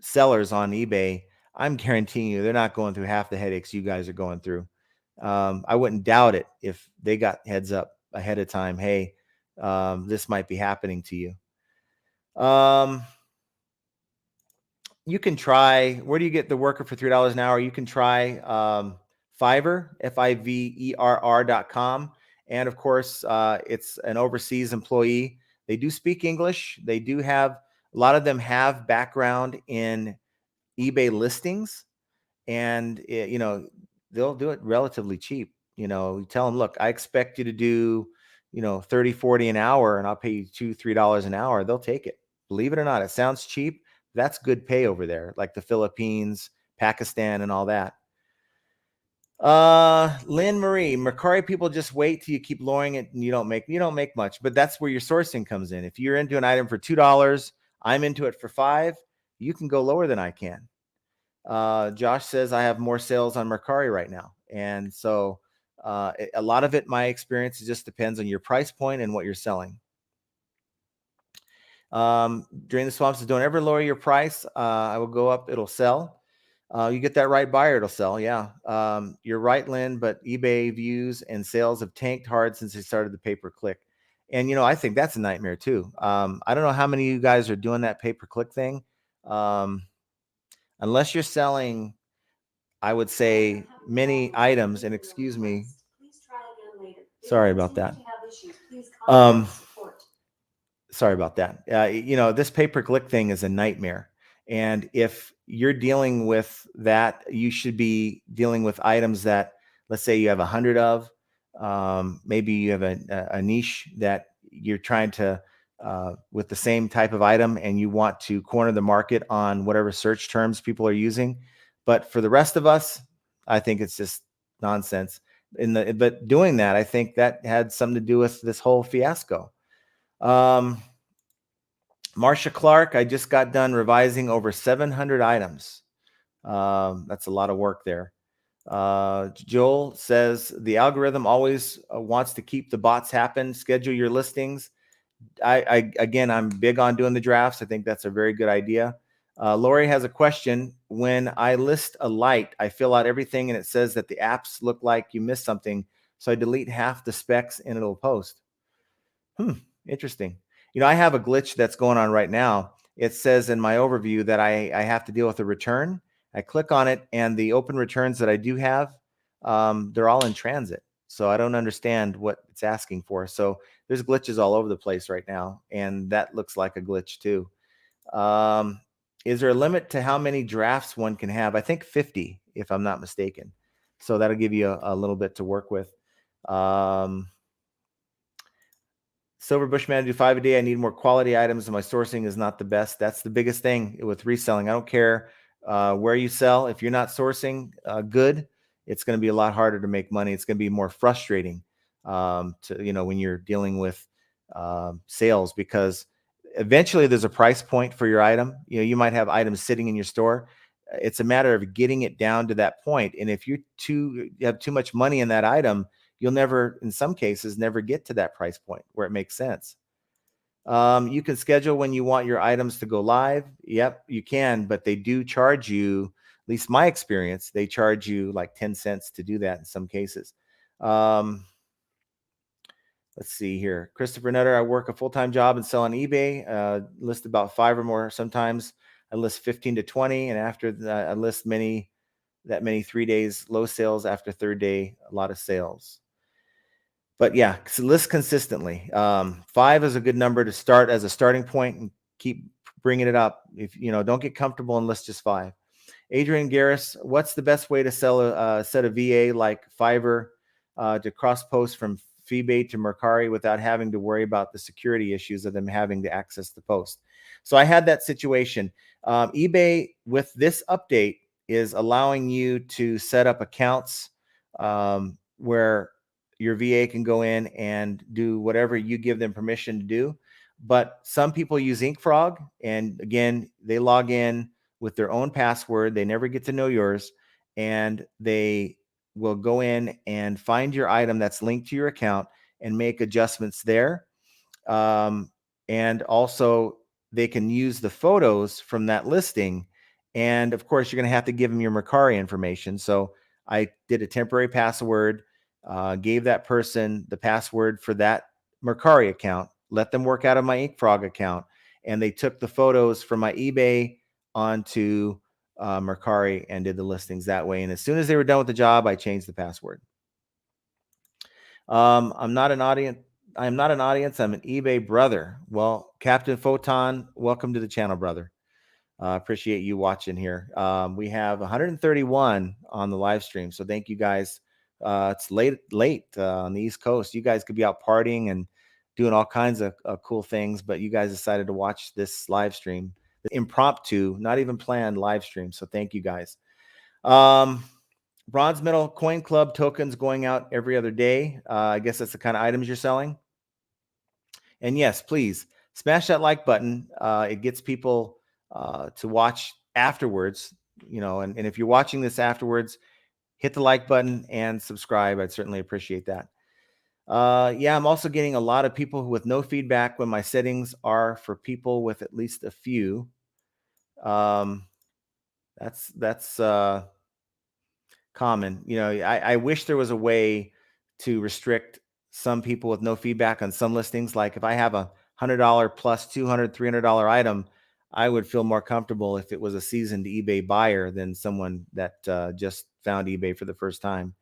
sellers on eBay, I'm guaranteeing you they're not going through half the headaches you guys are going through. I wouldn't doubt it if they got heads up ahead of time. Hey, this might be happening to you. Um, you can try. Where do you get the worker for $3 an hour? You can try Fiverr, Fiverr.com, and of course, it's an overseas employee. They do speak English. They do have a lot of them have background in eBay listings, and they'll do it relatively cheap. You tell them, look, I expect you to do 30, 40 an hour, and I'll pay you $2, $3 an hour. They'll take it. Believe it or not, it sounds cheap. That's good pay over there, like the Philippines, Pakistan, and all that. Lynn Marie, Mercari people just wait till you keep lowering it and you don't make much, but that's where your sourcing comes in. If you're into an item for $2, I'm into it for $5, you can go lower than I can. Josh says I have more sales on Mercari right now. And so a lot of it, my experience, it just depends on your price point and what you're selling. During the swamps, don't ever lower your price. I will go up, it'll sell. You get that right buyer, it'll sell. Yeah. You're right, Lynn, but eBay views and sales have tanked hard since they started the pay-per-click. And, I think that's a nightmare too. I don't know how many of you guys are doing that pay-per-click thing. Unless you're selling, I would say, many items, and excuse me. Sorry about that. Sorry about that. This pay-per-click thing is a nightmare. And if you're dealing with that, you should be dealing with items that, let's say you have 100 of, maybe you have a niche that you're trying to, with the same type of item, and you want to corner the market on whatever search terms people are using. But for the rest of us, I think it's just nonsense. But doing that, I think that had something to do with this whole fiasco. Marsha Clark, I just got done revising over 700 items. That's a lot of work there. Joel says the algorithm always wants to keep the bots happen. Schedule your listings. Again, I'm big on doing the drafts. I think that's a very good idea. Lori has a question. When I list a light, I fill out everything and it says that the apps look like you missed something. So I delete half the specs and it'll post. Interesting. I have a glitch that's going on right now. It says in my overview that I have to deal with a return. I click on it, and the open returns that I do have, they're all in transit. So I don't understand what it's asking for. So there's glitches all over the place right now, and that looks like a glitch too. Is there a limit to how many drafts one can have? I think 50, if I'm not mistaken. So that'll give you a little bit to work with. Silver Bushman, I do 5 a day. I need more quality items, and my sourcing is not the best. That's the biggest thing with reselling. I don't care where you sell. If you're not sourcing good, it's going to be a lot harder to make money. It's going to be more frustrating when you're dealing with sales, because eventually there's a price point for your item. You might have items sitting in your store. It's a matter of getting it down to that point. And if you have too much money in that item, you'll never, in some cases, never get to that price point where it makes sense. You can schedule when you want your items to go live. Yep, you can, but they do charge you, at least my experience, they charge you like 10 cents to do that in some cases. Let's see here. Christopher Nutter, I work a full-time job and sell on eBay. List about 5 or more. Sometimes I list 15 to 20, and after that, I list many 3 days, low sales. After third day, a lot of sales. But yeah, list consistently. 5 is a good number to start as a starting point and keep bringing it up. If don't get comfortable and list just 5. Adrian Garris, what's the best way to sell a set of VA like Fiverr to cross post from eBay to Mercari without having to worry about the security issues of them having to access the post? So I had that situation. eBay with this update is allowing you to set up accounts where your VA can go in and do whatever you give them permission to do. But some people use InkFrog, and again, they log in with their own password. They never get to know yours, and they will go in and find your item that's linked to your account and make adjustments there. And also, they can use the photos from that listing. And of course, you're going to have to give them your Mercari information. So I did a temporary password, gave that person the password for that Mercari account, let them work out of my InkFrog account, and they took the photos from my eBay onto Mercari and did the listings that way. And as soon as they were done with the job, I changed the password. I'm not an audience. I'm not an audience. I'm an eBay brother. Well, Captain Photon, welcome to the channel, brother. Appreciate you watching here. We have 131 on the live stream, so thank you guys. It's late on the East Coast. You guys could be out partying and doing all kinds of cool things, but you guys decided to watch this live stream, the impromptu, not even planned live stream. So thank you guys. Bronze Medal Coin Club tokens going out every other day. I guess that's the kind of items you're selling. And yes, please smash that like button. It gets people to watch afterwards, and if you're watching this afterwards, hit the like button and subscribe. I'd certainly appreciate that. Yeah, I'm also getting a lot of people with no feedback when my settings are for people with at least a few. That's common. I wish there was a way to restrict some people with no feedback on some listings. Like if I have a $100 plus $200, $300 item, I would feel more comfortable if it was a seasoned eBay buyer than someone that just found eBay for the first time.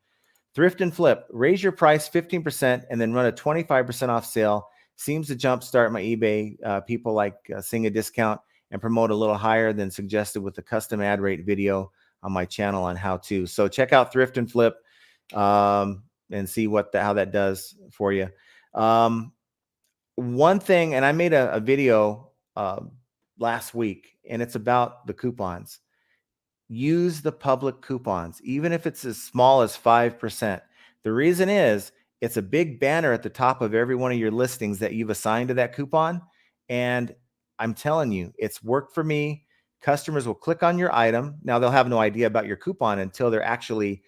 Thrift and flip, raise your price 15% and then run a 25% off sale. Seems to jumpstart my eBay. People like seeing a discount and promote a little higher than suggested with the custom ad rate video on my channel on how to. So check out Thrift and Flip and see how that does for you. One thing, and I made a video last week, and it's about the coupons. Use the public coupons, even if it's as small as 5%. The reason is it's a big banner at the top of every one of your listings that you've assigned to that coupon. And I'm telling you, it's worked for me. Customers will click on your item. Now they'll have no idea about your coupon until they're actually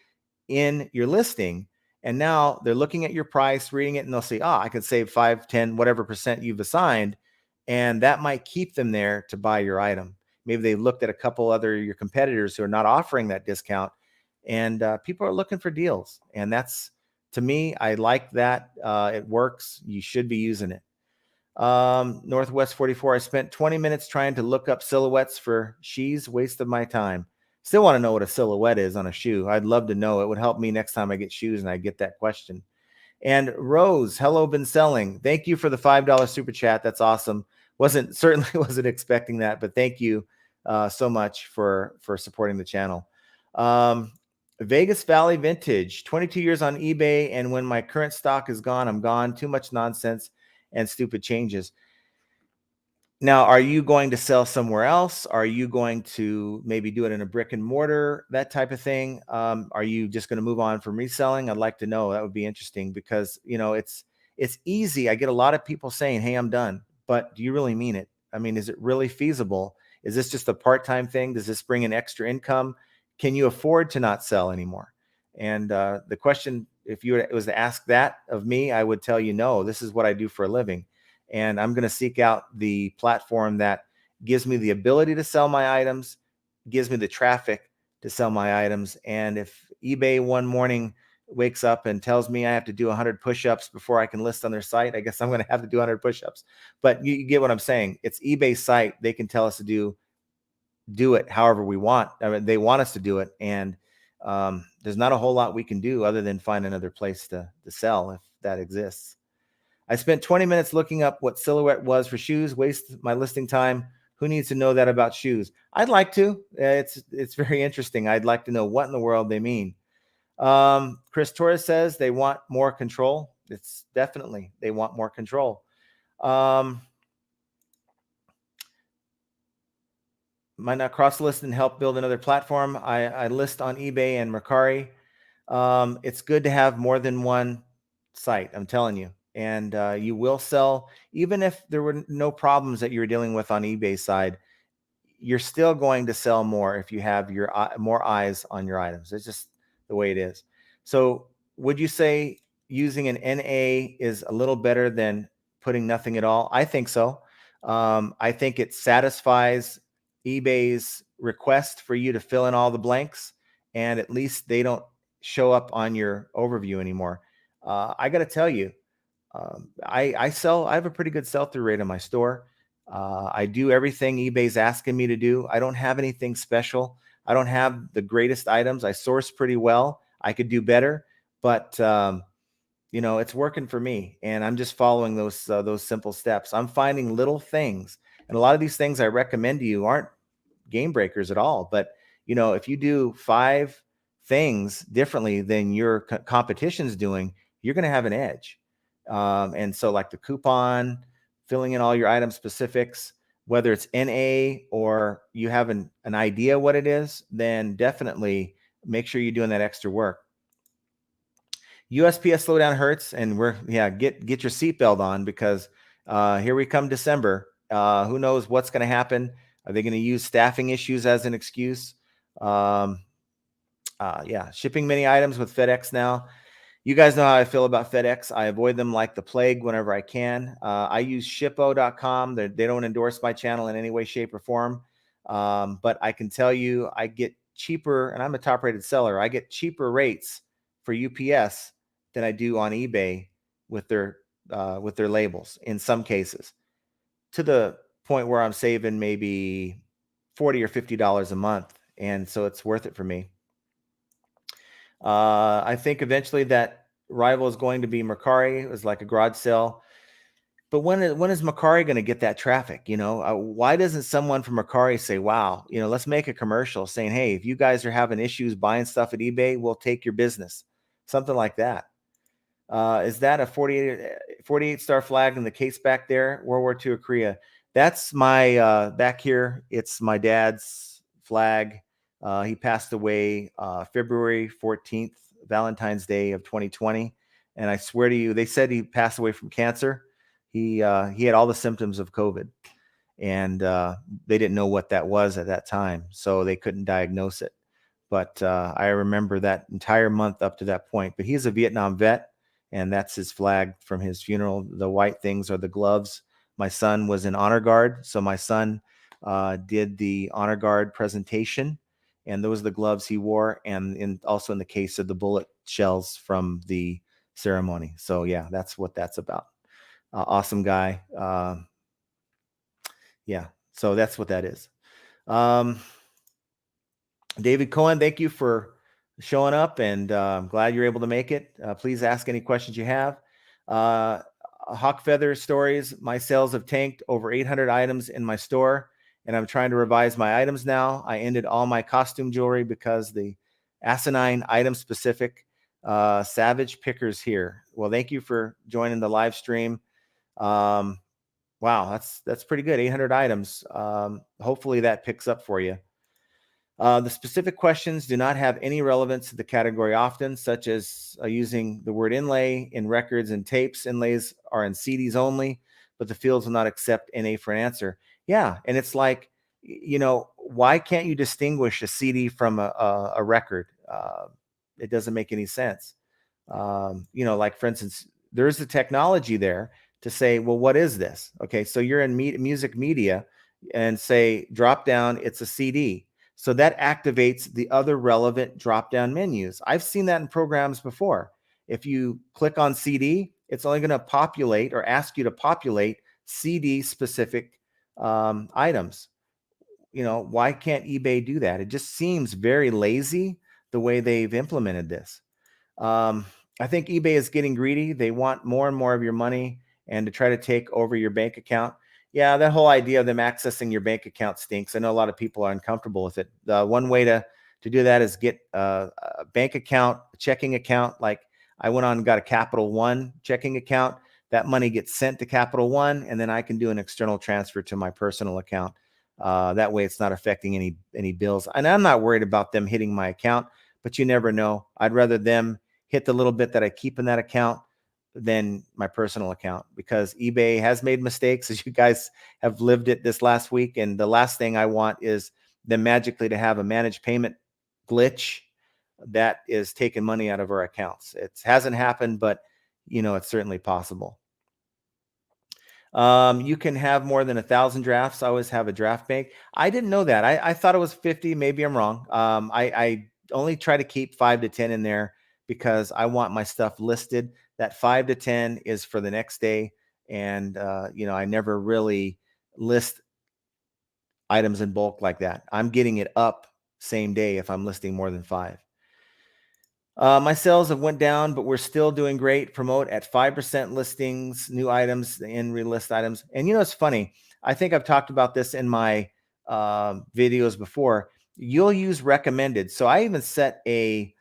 in your listing. And now they're looking at your price, reading it, and they'll say, I could save 5, 10, whatever percent you've assigned. And that might keep them there to buy your item. Maybe they looked at a couple other your competitors who are not offering that discount, and people are looking for deals. And that's, to me, I like that. It works. You should be using it. Northwest 44, I spent 20 minutes trying to look up silhouettes for shoes. Waste of my time. Still want to know what a silhouette is on a shoe. I'd love to know. It would help me next time I get shoes and I get that question. And Rose, hello, been selling. Thank you for the $5 super chat. That's awesome. Certainly wasn't expecting that, but thank you so much for supporting the channel. Vegas Valley Vintage, 22 years on eBay, and when my current stock is gone, I'm gone. Too much nonsense and stupid changes. Now, are you going to sell somewhere else? Are you going to maybe do it in a brick and mortar, that type of thing? Are you just going to move on from reselling? I'd like to know. That would be interesting because, it's easy. I get a lot of people saying, hey, I'm done. But do you really mean it? I mean, is it really feasible? Is this just a part-time thing? Does this bring in extra income? Can you afford to not sell anymore? And the question, if you was to ask that of me, I would tell you, no, this is what I do for a living. And I'm going to seek out the platform that gives me the ability to sell my items, gives me the traffic to sell my items. And if eBay one morning wakes up and tells me I have to do 100 push-ups before I can list on their site, I guess I'm going to have to do 100 push-ups. But you get what I'm saying. It's eBay's site. They can tell us to do it however we want. I mean, they want us to do it. And there's not a whole lot we can do other than find another place to sell if that exists. I spent 20 minutes looking up what silhouette was for shoes. Waste my listing time. Who needs to know that about shoes? I'd like to. It's very interesting. I'd like to know what in the world they mean. Chris Torres says they want more control. It's definitely they want more control. Might not cross list and help build another platform. I list on eBay and Mercari. It's good to have more than one site. I'm telling you. And you will sell, even if there were no problems that you were dealing with on eBay side, you're still going to sell more if you have more eyes on your items. It's just the way it is. So would you say using an NA is a little better than putting nothing at all? I think so. I think it satisfies eBay's request for you to fill in all the blanks, and at least they don't show up on your overview anymore. I got to tell you, I have a pretty good sell-through rate in my store. I do everything eBay's asking me to do. I don't have anything special. I don't have the greatest items. I source pretty well. I could do better, but it's working for me, and I'm just following those simple steps. I'm finding little things, and a lot of these things I recommend to you aren't game breakers at all. But if you do 5 things differently than your competition's doing, you're going to have an edge. And so, like the coupon, filling in all your item specifics, whether it's NA or you have an idea what it is, then definitely make sure you're doing that extra work. USPS slowdown hurts, and get your seatbelt on, because here we come December. Who knows what's going to happen? Are they going to use staffing issues as an excuse? Shipping many items with FedEx now. You guys know how I feel about FedEx. I avoid them like the plague whenever I can. I use shippo.com. They don't endorse my channel in any way, shape, or form. But I can tell you, I get cheaper, and I'm a top-rated seller. I get cheaper rates for UPS than I do on eBay with their labels in some cases, to the point where I'm saving maybe $40 or $50 a month, and so it's worth it for me. I think eventually that rival is going to be Mercari. It was like a garage sale. But when is Mercari going to get that traffic? Why doesn't someone from Mercari say, wow, let's make a commercial saying, hey, if you guys are having issues buying stuff at eBay, we'll take your business. Something like that. Is that a 48 star flag in the case back there? World War II of Korea. That's my back here. It's my dad's flag. He passed away February 14th, Valentine's Day of 2020. And I swear to you, they said he passed away from cancer. He had all the symptoms of COVID, and they didn't know what that was at that time, so they couldn't diagnose it. But I remember that entire month up to that point. But he's a Vietnam vet, and that's his flag from his funeral. The white things are the gloves. My son was in honor guard, so my son did the honor guard presentation, and those are the gloves he wore, and also in the case of the bullet shells from the ceremony. So yeah, that's what that's about. Awesome guy. So that's what that is. David Cohen, thank you for showing up, and I'm glad you're able to make it. Please ask any questions you have. Hawk Feather Stories, my sales have tanked over 800 items in my store, and I'm trying to revise my items now. I ended all my costume jewelry because the asinine item specific savage pickers here. Well, thank you for joining the live stream. Wow, that's pretty good. 800 items. Hopefully that picks up for you. The specific questions do not have any relevance to the category often, such as using the word inlay in records and tapes. Inlays are in CDs only, but the fields will not accept NA for an answer. Yeah, and it's like, why can't you distinguish a CD from a record? It doesn't make any sense. Like for instance, there's the technology there to say, well, what is this? Okay, so you're in music media, and say drop down, it's a CD. So that activates the other relevant drop-down menus. I've seen that in programs before. If you click on CD, it's only going to populate or ask you to populate CD-specific items. Why can't eBay do that? It just seems very lazy the way they've implemented this. I think eBay is getting greedy. They want more and more of your money and to try to take over your bank account. Yeah, that whole idea of them accessing your bank account stinks. I know a lot of people are uncomfortable with it. The one way to do that is get a bank account, a checking account. Like I went on and got a Capital One checking account. That money gets sent to Capital One, and then I can do an external transfer to my personal account. That way it's not affecting any bills. And I'm not worried about them hitting my account, but you never know. I'd rather them hit the little bit that I keep in that account than my personal account, because eBay has made mistakes, as you guys have lived it this last week. And the last thing I want is them magically to have a managed payment glitch that is taking money out of our accounts. It hasn't happened, but it's certainly possible. You can have more than 1,000 drafts. I always have a draft bank. I didn't know that. I thought it was 50. Maybe I'm wrong. I only try to keep 5 to 10 in there because I want my stuff listed. That 5 to 10 is for the next day. And, I never really list items in bulk like that. I'm getting it up same day if I'm listing more than 5. My sales have went down, but we're still doing great. Promote at 5% listings, new items, and relist items. And it's funny. I think I've talked about this in my videos before. You'll use recommended. So I even set a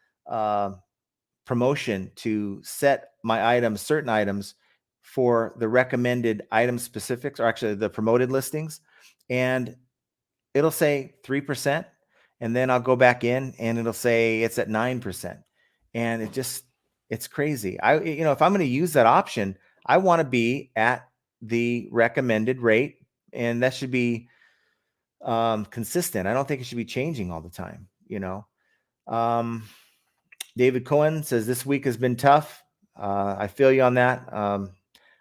promotion to set my items, certain items, for the recommended item specifics, or actually the promoted listings. And it'll say 3%. And then I'll go back in and it'll say it's at 9%. And it's crazy. If I'm going to use that option, I want to be at the recommended rate, and that should be consistent. I don't think it should be changing all the time. David Cohen says this week has been tough. I feel you on that.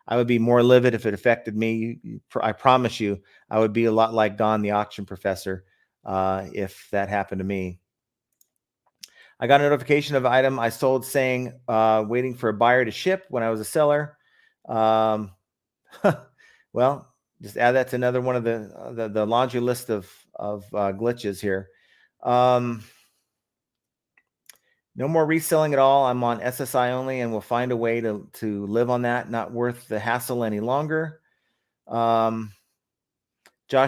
I would be more livid if it affected me. I promise you, I would be a lot like Don, the auction professor, if that happened to me. I got a notification of an item I sold saying waiting for a buyer to ship when I was a seller. Well, just add that to another one of the laundry list of glitches here. No more reselling at all. I'm on SSI only, and we'll find a way to live on that. Not worth the hassle any longer. Josh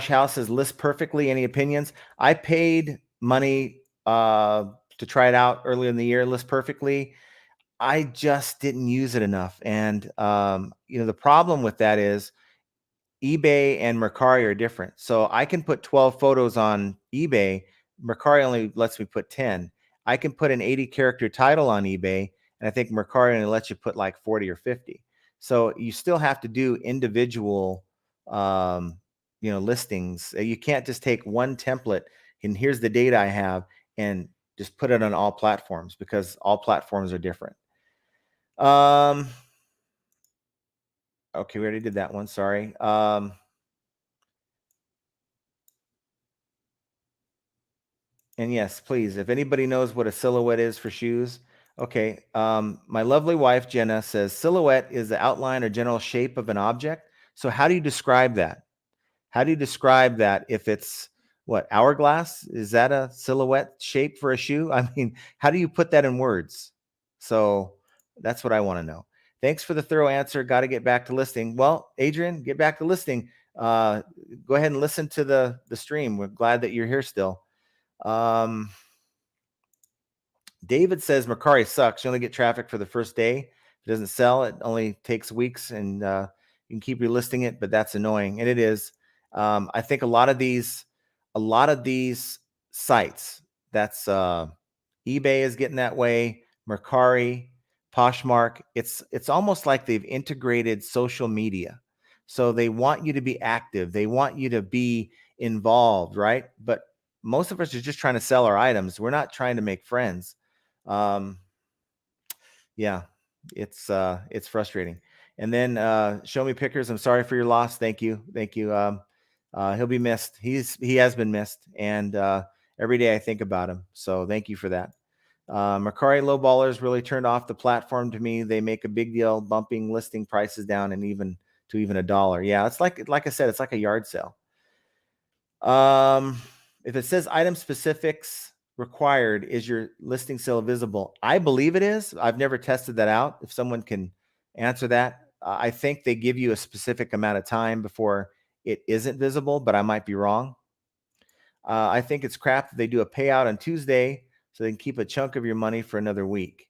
House says list perfectly. Any opinions? I paid money to try it out earlier in the year, list perfectly. I just didn't use it enough. And, the problem with that is eBay and Mercari are different. So I can put 12 photos on eBay. Mercari only lets me put 10. I can put an 80 character title on eBay, and I think Mercari only lets you put like 40 or 50. So you still have to do individual, listings. You can't just take one template and here's the data I have and just put it on all platforms, because all platforms are different. Okay, we already did that one. Sorry. And yes, please, if anybody knows what a silhouette is for shoes. Okay. My lovely wife, Jenna, says silhouette is the outline or general shape of an object. So how do you describe that? How do you describe that? If it's what, hourglass? Is that a silhouette shape for a shoe? I mean, how do you put that in words? So that's what I want to know. Thanks for the thorough answer. Got to get back to listing. Well, Adrian, get back to listing. Go ahead and listen to the stream. We're glad that you're here still. David says Mercari sucks. You only get traffic for the first day. If it doesn't sell, it only takes weeks, and you can keep relisting it, but that's annoying. And it is. I think a lot of these sites, that's eBay is getting that way, Mercari, Poshmark. It's almost like they've integrated social media. So they want you to be active. They want you to be involved, right? But most of us are just trying to sell our items. We're not trying to make friends. Yeah, it's frustrating. And then Show Me Pickers, I'm sorry for your loss. Thank you. He'll be missed. He has been missed, and every day I think about him. So thank you for that. Mercari lowballers really turned off the platform to me. They make a big deal bumping listing prices down, and even $1. Yeah, it's like I said, it's like a yard sale. If it says item specifics required, is your listing still visible? I believe it is. I've never tested that out. If someone can answer that, I think they give you a specific amount of time before it isn't visible, but I might be wrong. I think it's crap that they do a payout on Tuesday so they can keep a chunk of your money for another week.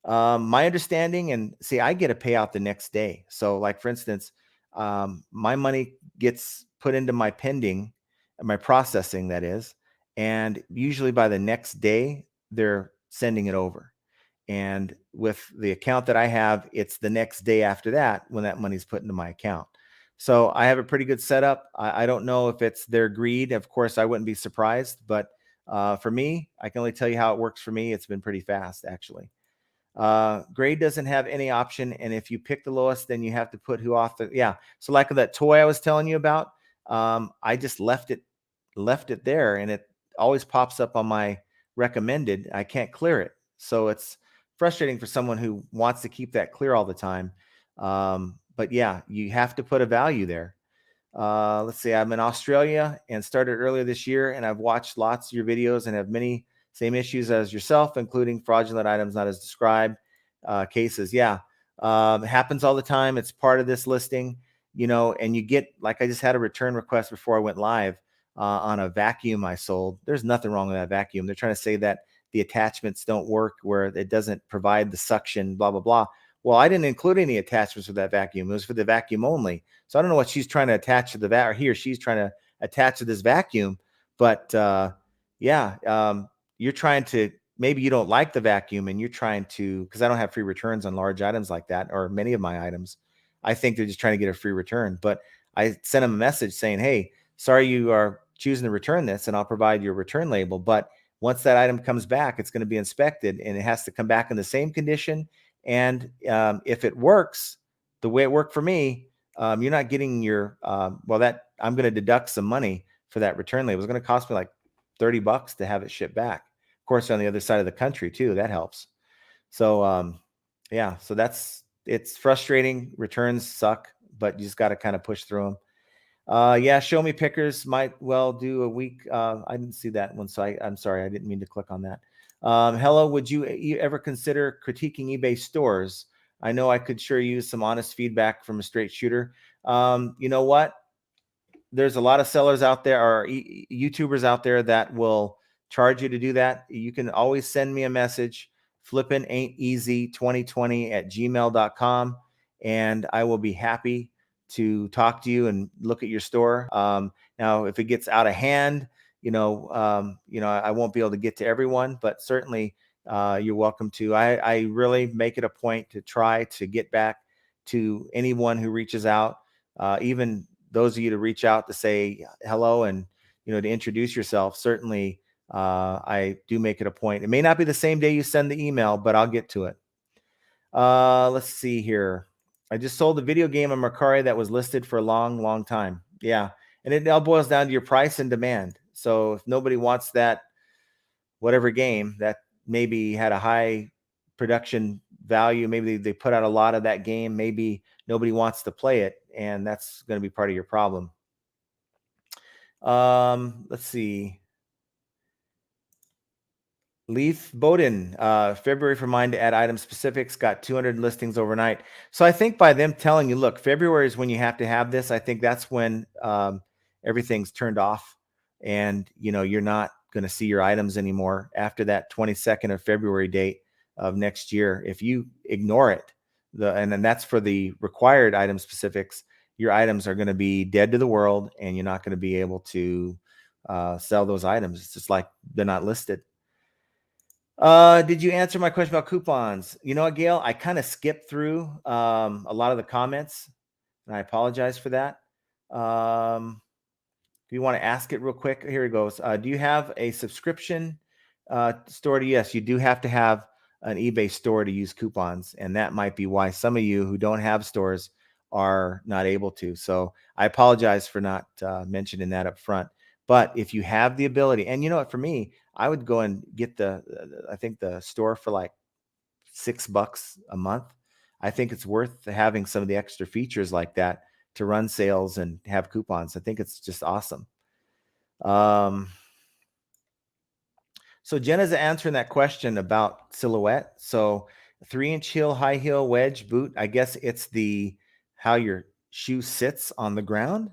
My understanding, and see, I get a payout the next day. So like, for instance, my money gets put into my pending, my processing, that is, and usually by the next day, they're sending it over. And with the account that I have, it's the next day after that when that money's put into my account. So I have a pretty good setup. I don't know if it's their greed. Of course, I wouldn't be surprised, but For me, I can only tell you how it works for me. It's been pretty fast, actually. Grade doesn't have any option, and if you pick the lowest, then you have to put who off the, yeah. So like that toy I was telling you about, I just left it there, and it always pops up on my recommended. I can't clear it, so it's frustrating for someone who wants to keep that clear all the time. But yeah, you have to put a value there. Let's see, I'm in Australia and started earlier this year, and I've watched lots of your videos and have many same issues as yourself, including fraudulent items not as described cases. Yeah, it happens all the time. It's part of this listing, and you get, like, I just had a return request before I went live on a vacuum I sold. There's nothing wrong with that vacuum. They're trying to say that the attachments don't work, where it doesn't provide the suction, blah, blah, blah. Well, I didn't include any attachments for that vacuum. It was for the vacuum only. So I don't know what she's trying to attach to the vac, or he or she's trying to attach to this vacuum. But yeah, you're trying to, maybe you don't like the vacuum and you're trying to, because I don't have free returns on large items like that, or many of my items. I think they're just trying to get a free return. But I sent them a message saying, hey, sorry you are choosing to return this, and I'll provide your return label. But once that item comes back, it's going to be inspected, and it has to come back in the same condition. And if it works the way it worked for me, you're not getting your, that I'm going to deduct some money for that return label. It's going to cost me like $30 to have it shipped back. Of course, on the other side of the country too, that helps. So yeah, so it's frustrating. Returns suck, but you just got to kind of push through them. Yeah, show me pickers might well do a week. I didn't see that one, so I'm sorry, I didn't mean to click on that. Hello, would you ever consider critiquing eBay stores? I know I could sure use some honest feedback from a straight shooter. You know what? There's a lot of sellers out there, or YouTubers out there, that will charge you to do that. You can always send me a message, flippingain'teasy2020@gmail.com, and I will be happy to talk to you and look at your store. Now, if it gets out of hand, I won't be able to get to everyone, but certainly you're welcome to. I really make it a point to try to get back to anyone who reaches out, even those of you to reach out to say hello and, to introduce yourself. Certainly, I do make it a point. It may not be the same day you send the email, but I'll get to it. Let's see here. I just sold a video game on Mercari that was listed for a long, long time. Yeah. And it all boils down to your price and demand. So if nobody wants that, whatever game that maybe had a high production value, maybe they put out a lot of that game, maybe nobody wants to play it, and that's going to be part of your problem. Let's see. Leaf Bowden, February for mine to add item specifics, got 200 listings overnight. So I think by them telling you, look, February is when you have to have this, I think that's when everything's turned off, and you're not going to see your items anymore after that 22nd of February date of next year. If you ignore it, and then that's for the required item specifics, your items are going to be dead to the world, and you're not going to be able to sell those items. It's just like they're not listed. Did you answer my question about coupons? You know what, Gail? I kind of skipped through a lot of the comments, and I apologize for that. If you want to ask it real quick, here it goes. Do you have a subscription store? Yes, you do have to have an eBay store to use coupons, and that might be why some of you who don't have stores are not able to. So I apologize for not mentioning that up front. But if you have the ability, and you know what, for me, I would go and get I think the store for like $6 a month. I think it's worth having some of the extra features like that to run sales and have coupons. I think it's just awesome. So Jenna's answering that question about silhouette. So 3-inch heel, high heel, wedge, boot. I guess it's how your shoe sits on the ground.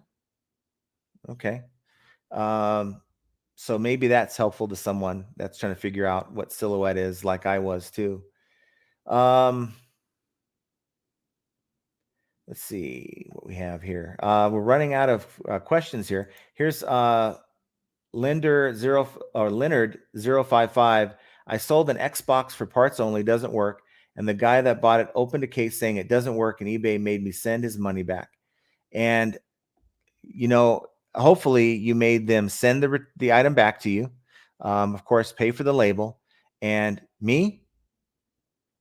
Okay. So maybe that's helpful to someone that's trying to figure out what silhouette is, like I was too. Let's see what we have here. We're running out of questions here. Here's Leonard 055. I sold an Xbox for parts only, doesn't work. And the guy that bought it opened a case saying it doesn't work, and eBay made me send his money back. And, hopefully you made them send the item back to you. Of course, pay for the label. And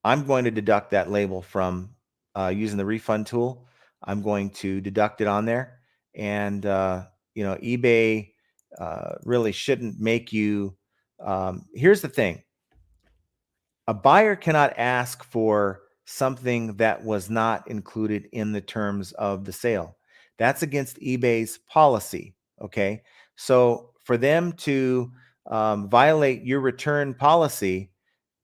I'm going to deduct that label from using the refund tool. I'm going to deduct it on there. And, eBay really shouldn't make you. Here's the thing: a buyer cannot ask for something that was not included in the terms of the sale. That's against eBay's policy. Okay. So for them to violate your return policy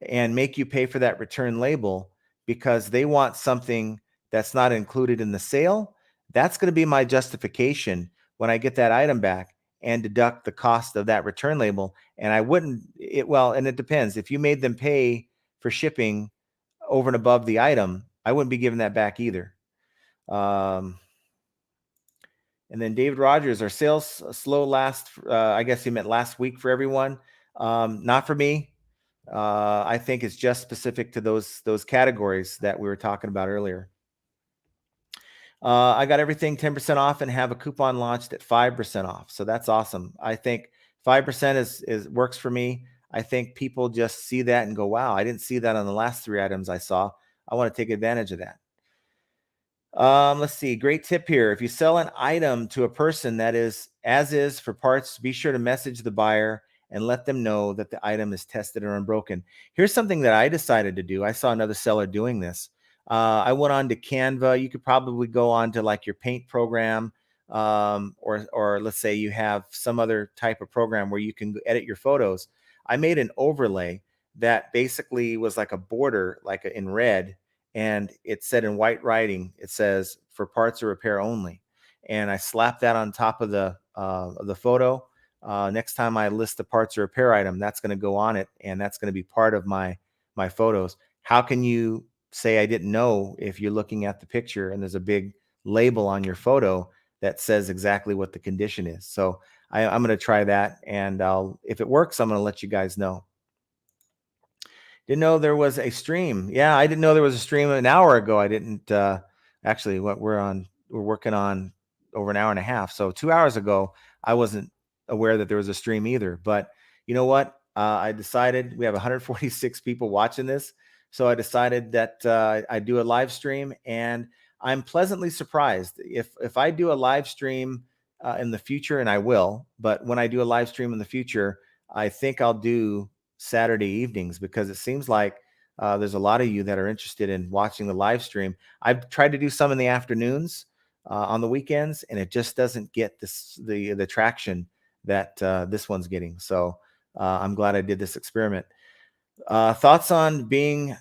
and make you pay for that return label because they want something that's not included in the sale, that's going to be my justification when I get that item back and deduct the cost of that return label. And I wouldn't, and it depends. If you made them pay for shipping over and above the item, I wouldn't be giving that back either. And then David Rogers, our sales slow last, I guess he meant last week for everyone. Not for me. I think it's just specific to those categories that we were talking about earlier. I got everything 10% off and have a coupon launched at 5% off. So that's awesome. I think 5% is works for me. I think people just see that and go, wow, I didn't see that on the last 3 items I saw. I want to take advantage of that. Let's see. Great tip here. If you sell an item to a person that is as is for parts, be sure to message the buyer and let them know that the item is tested and unbroken. Here's something that I decided to do. I saw another seller doing this. I went on to Canva. You could probably go on to like your paint program, or let's say you have some other type of program where you can edit your photos. I made an overlay that basically was like a border, like in red, and it said in white writing, it says for parts or repair only. And I slapped that on top of the photo. Next time I list the parts or repair item, that's going to go on it, and that's going to be part of my photos. How can you say I didn't know if you're looking at the picture and there's a big label on your photo that says exactly what the condition is? So I'm going to try that, and if it works, I'm going to let you guys know. Didn't know there was a stream. Yeah, I didn't know there was a stream an hour ago. I didn't actually. What we're working on over an hour and a half. So 2 hours ago, I wasn't aware that there was a stream either. But you know what? I decided we have 146 people watching this, so I decided that I do a live stream, and I'm pleasantly surprised if I do a live stream in the future, and I will. But when I do a live stream in the future, I think I'll do Saturday evenings, because it seems like there's a lot of you that are interested in watching the live stream. I've tried to do some in the afternoons on the weekends, and it just doesn't get the traction that this one's getting. So I'm glad I did this experiment. Thoughts on being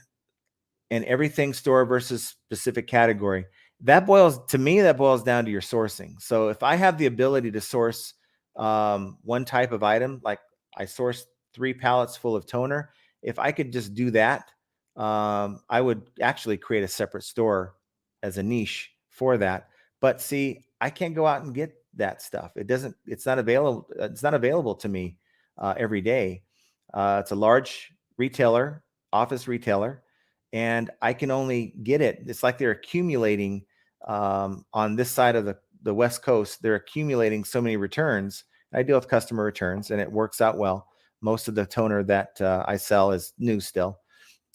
an everything store versus specific category? That boils down to your sourcing. So if I have the ability to source one type of item, like I sourced 3 pallets full of toner, if I could just do that, I would actually create a separate store as a niche for that. But see, I can't go out and get that stuff. It's not available. It's not available to me every day. It's a large retailer, office retailer, and I can only get it. It's like they're accumulating on this side of the West Coast. They're accumulating so many returns. I deal with customer returns, and it works out well. Most of the toner that I sell is new still,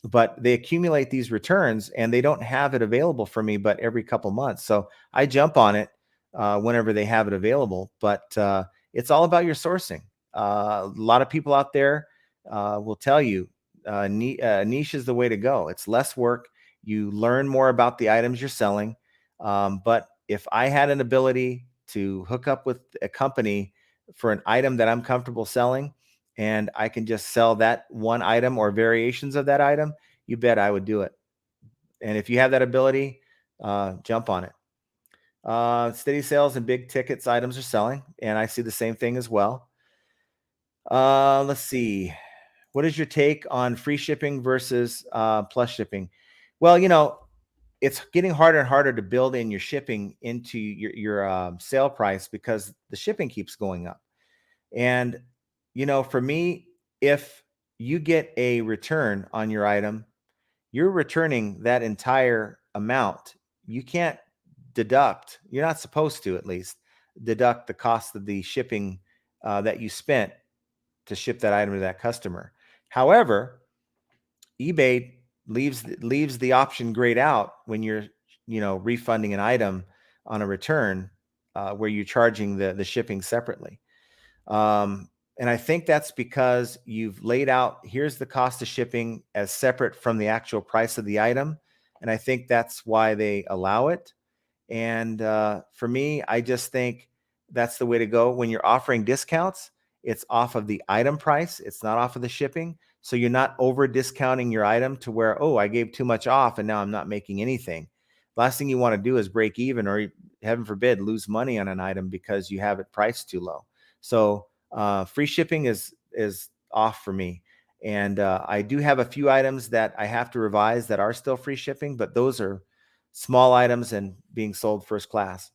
but they accumulate these returns, and they don't have it available for me but every couple months. So I jump on it whenever they have it available. But it's all about your sourcing. A lot of people out there will tell you niche is the way to go. It's less work. You learn more about the items you're selling. But if I had an ability to hook up with a company for an item that I'm comfortable selling, and I can just sell that one item or variations of that item, you bet I would do it. And if you have that ability, jump on it. Steady sales and big tickets items are selling, and I see the same thing as well. Let's see. What is your take on free shipping versus plus shipping? Well, it's getting harder and harder to build in your shipping into your sale price, because the shipping keeps going up. And for me, if you get a return on your item, you're returning that entire amount. You can't deduct, you're not supposed to, at least deduct the cost of the shipping that you spent to ship that item to that customer. However, eBay leaves the option grayed out when you're, refunding an item on a return, where you're charging the shipping separately. And I think that's because you've laid out, here's the cost of shipping as separate from the actual price of the item. And I think that's why they allow it. And for me, I just think that's the way to go. When you're offering discounts, it's off of the item price. It's not off of the shipping. So you're not over discounting your item to where, oh, I gave too much off and now I'm not making anything. Last thing you want to do is break even, or heaven forbid, lose money on an item because you have it priced too low. So free shipping is off for me. And I do have a few items that I have to revise that are still free shipping, but those are small items and being sold first class.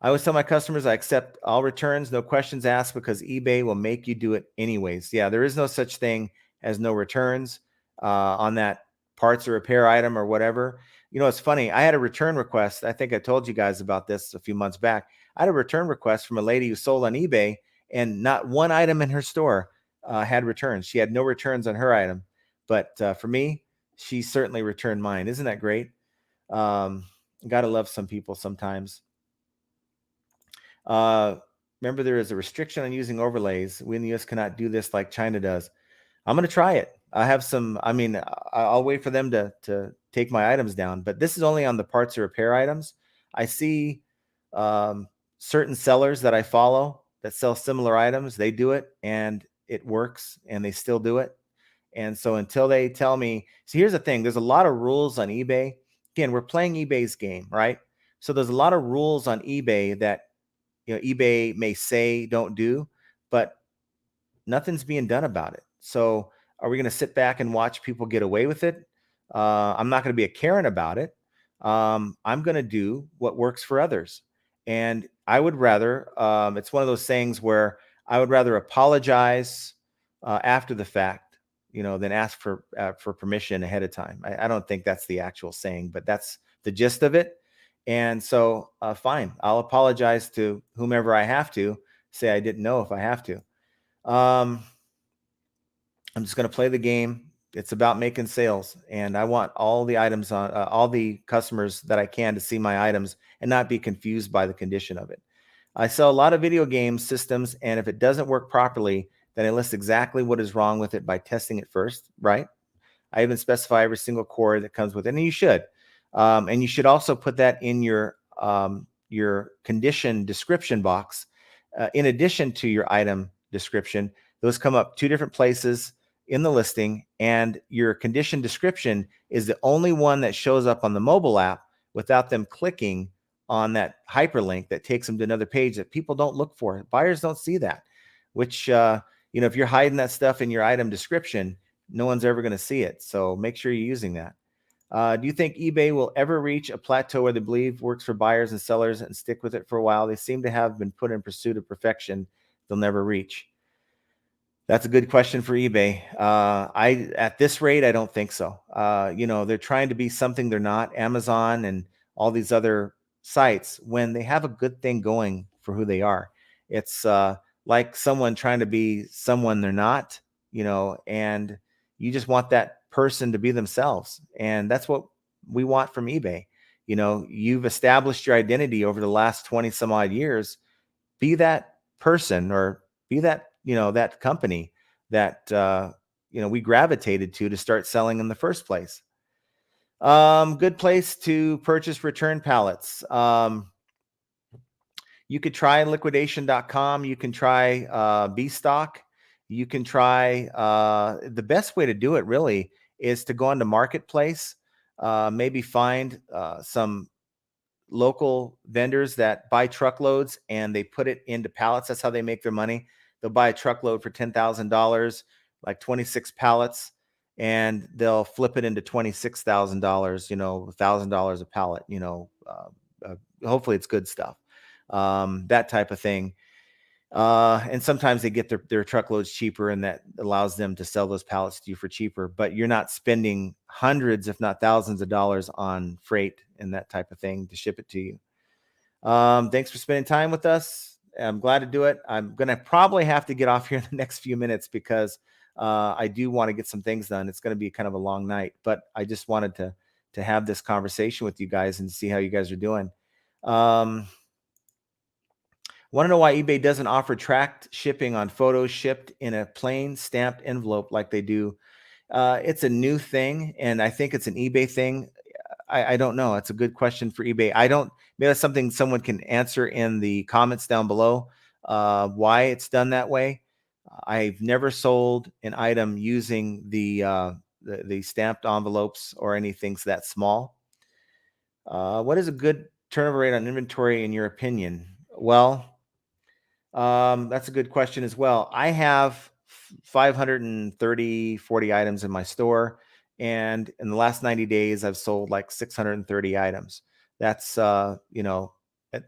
I always tell my customers I accept all returns, no questions asked, because eBay will make you do it anyways. Yeah, there is no such thing as no returns on that parts or repair item or whatever. It's funny. I had a return request. I think I told you guys about this a few months back. I had a return request from a lady who sold on eBay, and not one item in her store had returns. She had no returns on her item. But for me, she certainly returned mine. Isn't that great? Gotta love some people sometimes. Remember, there is a restriction on using overlays. We in the US cannot do this like China does. I'm going to try it. I have some, I'll wait for them to take my items down, but this is only on the parts or repair items. I see certain sellers that I follow that sell similar items. They do it and it works, and they still do it. And so until they tell me, see, here's the thing. There's a lot of rules on eBay. Again, we're playing eBay's game, right? So there's a lot of rules on eBay that, eBay may say don't do, but nothing's being done about it. So are we going to sit back and watch people get away with it? I'm not going to be a Karen about it. I'm going to do what works for others. And I would rather, it's one of those things where I would rather apologize after the fact, than ask for permission ahead of time. I don't think that's the actual saying, but that's the gist of it. And so, fine, I'll apologize to whomever I have to, say I didn't know if I have to. I'm just going to play the game. It's about making sales, and I want all the items on all the customers that I can to see my items and not be confused by the condition of it. I sell a lot of video game systems, and if it doesn't work properly, then I list exactly what is wrong with it by testing it first, right? I even specify every single cord that comes with it, and you should. And you should also put that in your condition description box. In addition to your item description, those come up two different places in the listing, and your condition description is the only one that shows up on the mobile app without them clicking on that hyperlink that takes them to another page that people don't look for. Buyers don't see that, which, if you're hiding that stuff in your item description, no one's ever going to see it. So make sure you're using that. Do you think eBay will ever reach a plateau where they believe works for buyers and sellers and stick with it for a while? They seem to have been put in pursuit of perfection they'll never reach. That's a good question for eBay. At this rate, I don't think so. They're trying to be something they're not. Amazon and all these other sites, when they have a good thing going for who they are. It's like someone trying to be someone they're not, and you just want that person to be themselves. And that's what we want from eBay. You've established your identity over the last 20 some odd years. Be that person, or be that, that company that, we gravitated to start selling in the first place. Good place to purchase return pallets. You could try liquidation.com. You can try B-Stock. You can try, the best way to do it really is to go onto Marketplace, maybe find some local vendors that buy truckloads and they put it into pallets. That's how they make their money. They'll buy a truckload for $10,000, like 26 pallets, and they'll flip it into $26,000, $1,000 a pallet, hopefully it's good stuff. That type of thing. And sometimes they get their truckloads cheaper, and that allows them to sell those pallets to you for cheaper, but you're not spending hundreds, if not thousands of dollars on freight and that type of thing to ship it to you. Thanks for spending time with us. I'm glad to do it. I'm going to probably have to get off here in the next few minutes because I do want to get some things done. It's going to be kind of a long night, but I just wanted to have this conversation with you guys and see how you guys are doing. Want to know why eBay doesn't offer tracked shipping on photos shipped in a plain stamped envelope like they do? It's a new thing, and I think it's an eBay thing. I don't know. It's a good question for eBay. I don't. Maybe that's something someone can answer in the comments down below. Why it's done that way? I've never sold an item using the stamped envelopes or anything that small. What is a good turnover rate on inventory in your opinion? Well, that's a good question as well. I have 40 items in my store. And in the last 90 days, I've sold like 630 items. That's, at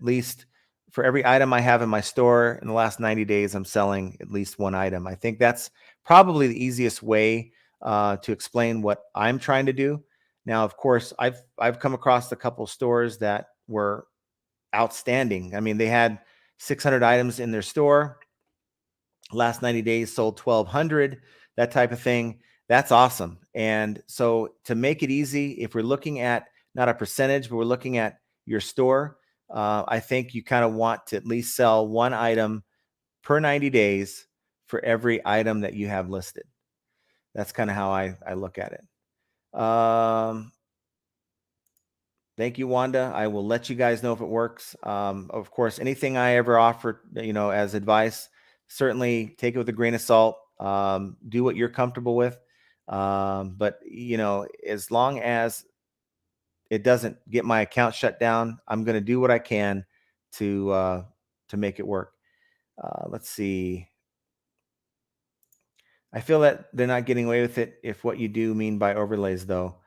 least for every item I have in my store in the last 90 days, I'm selling at least one item. I think that's probably the easiest way to explain what I'm trying to do. Now, of course, I've come across a couple stores that were outstanding. I mean, they had 600 items in their store. Last 90 days sold 1,200, that type of thing. That's awesome. And so to make it easy, if we're looking at not a percentage, but we're looking at your store, I think you kind of want to at least sell one item per 90 days for every item that you have listed. That's kind of how I look at it. Thank you, Wanda. I will let you guys know if it works. Of course, anything I ever offer, as advice, certainly take it with a grain of salt. Do what you're comfortable with. But as long as it doesn't get my account shut down, I'm going to do what I can to make it work. Let's see. I feel that they're not getting away with it if what you do mean by overlays, though.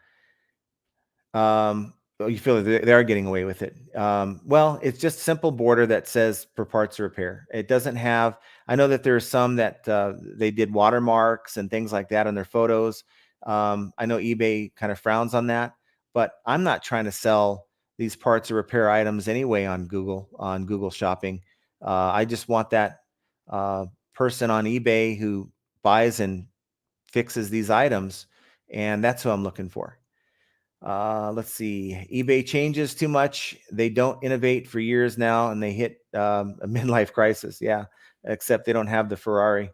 You feel that they are getting away with it. Well, it's just simple border that says for parts of repair. It doesn't have, I know that there are some that they did watermarks and things like that on their photos. I know eBay kind of frowns on that, but I'm not trying to sell these parts of repair items anyway on Google Shopping. I just want that person on eBay who buys and fixes these items, and that's who I'm looking for. Let's see. eBay changes too much. They don't innovate for years now, and they hit a midlife crisis. Yeah, except they don't have the Ferrari.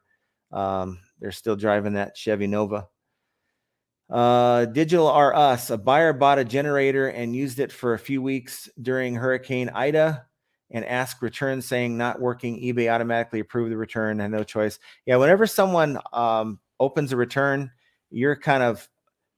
They're still driving that Chevy Nova. Digital R Us. A buyer bought a generator and used it for a few weeks during Hurricane Ida and asked return saying not working. eBay automatically approved the return. Had no choice. Yeah, whenever someone opens a return, you're kind of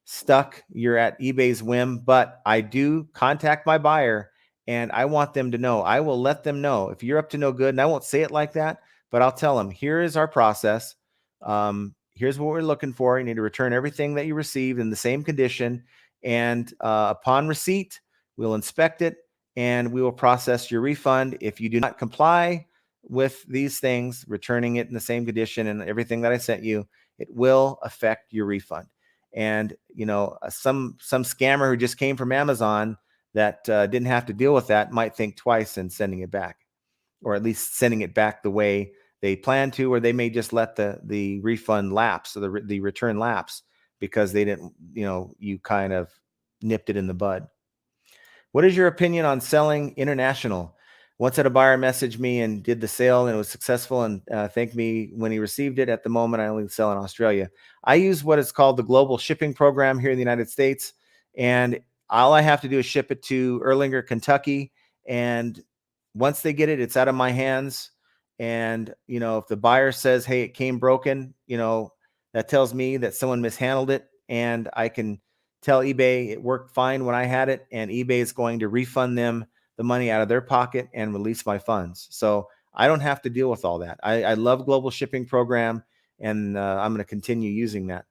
stuck. You're at eBay's whim, but I do contact my buyer and I want them to know. I will let them know if you're up to no good, and I won't say it like that, but I'll tell them, here is our process. Here's what we're looking for. You need to return everything that you received in the same condition. And upon receipt, we'll inspect it and we will process your refund. If you do not comply with these things, returning it in the same condition and everything that I sent you, it will affect your refund. And some scammer who just came from Amazon that didn't have to deal with that might think twice in sending it back, or at least sending it back the way they plan to, or they may just let the refund lapse, or the return lapse, because they didn't, you kind of nipped it in the bud. What is your opinion on selling international? Once had a buyer message me and did the sale and it was successful and thanked me when he received it. At the moment, I only sell in Australia. I use what is called the global shipping program here in the United States. And all I have to do is ship it to Erlanger, Kentucky. And once they get it, it's out of my hands. And, if the buyer says, hey, it came broken, that tells me that someone mishandled it. And I can tell eBay it worked fine when I had it. And eBay is going to refund them the money out of their pocket and release my funds. So I don't have to deal with all that. I love global shipping program, and I'm going to continue using that.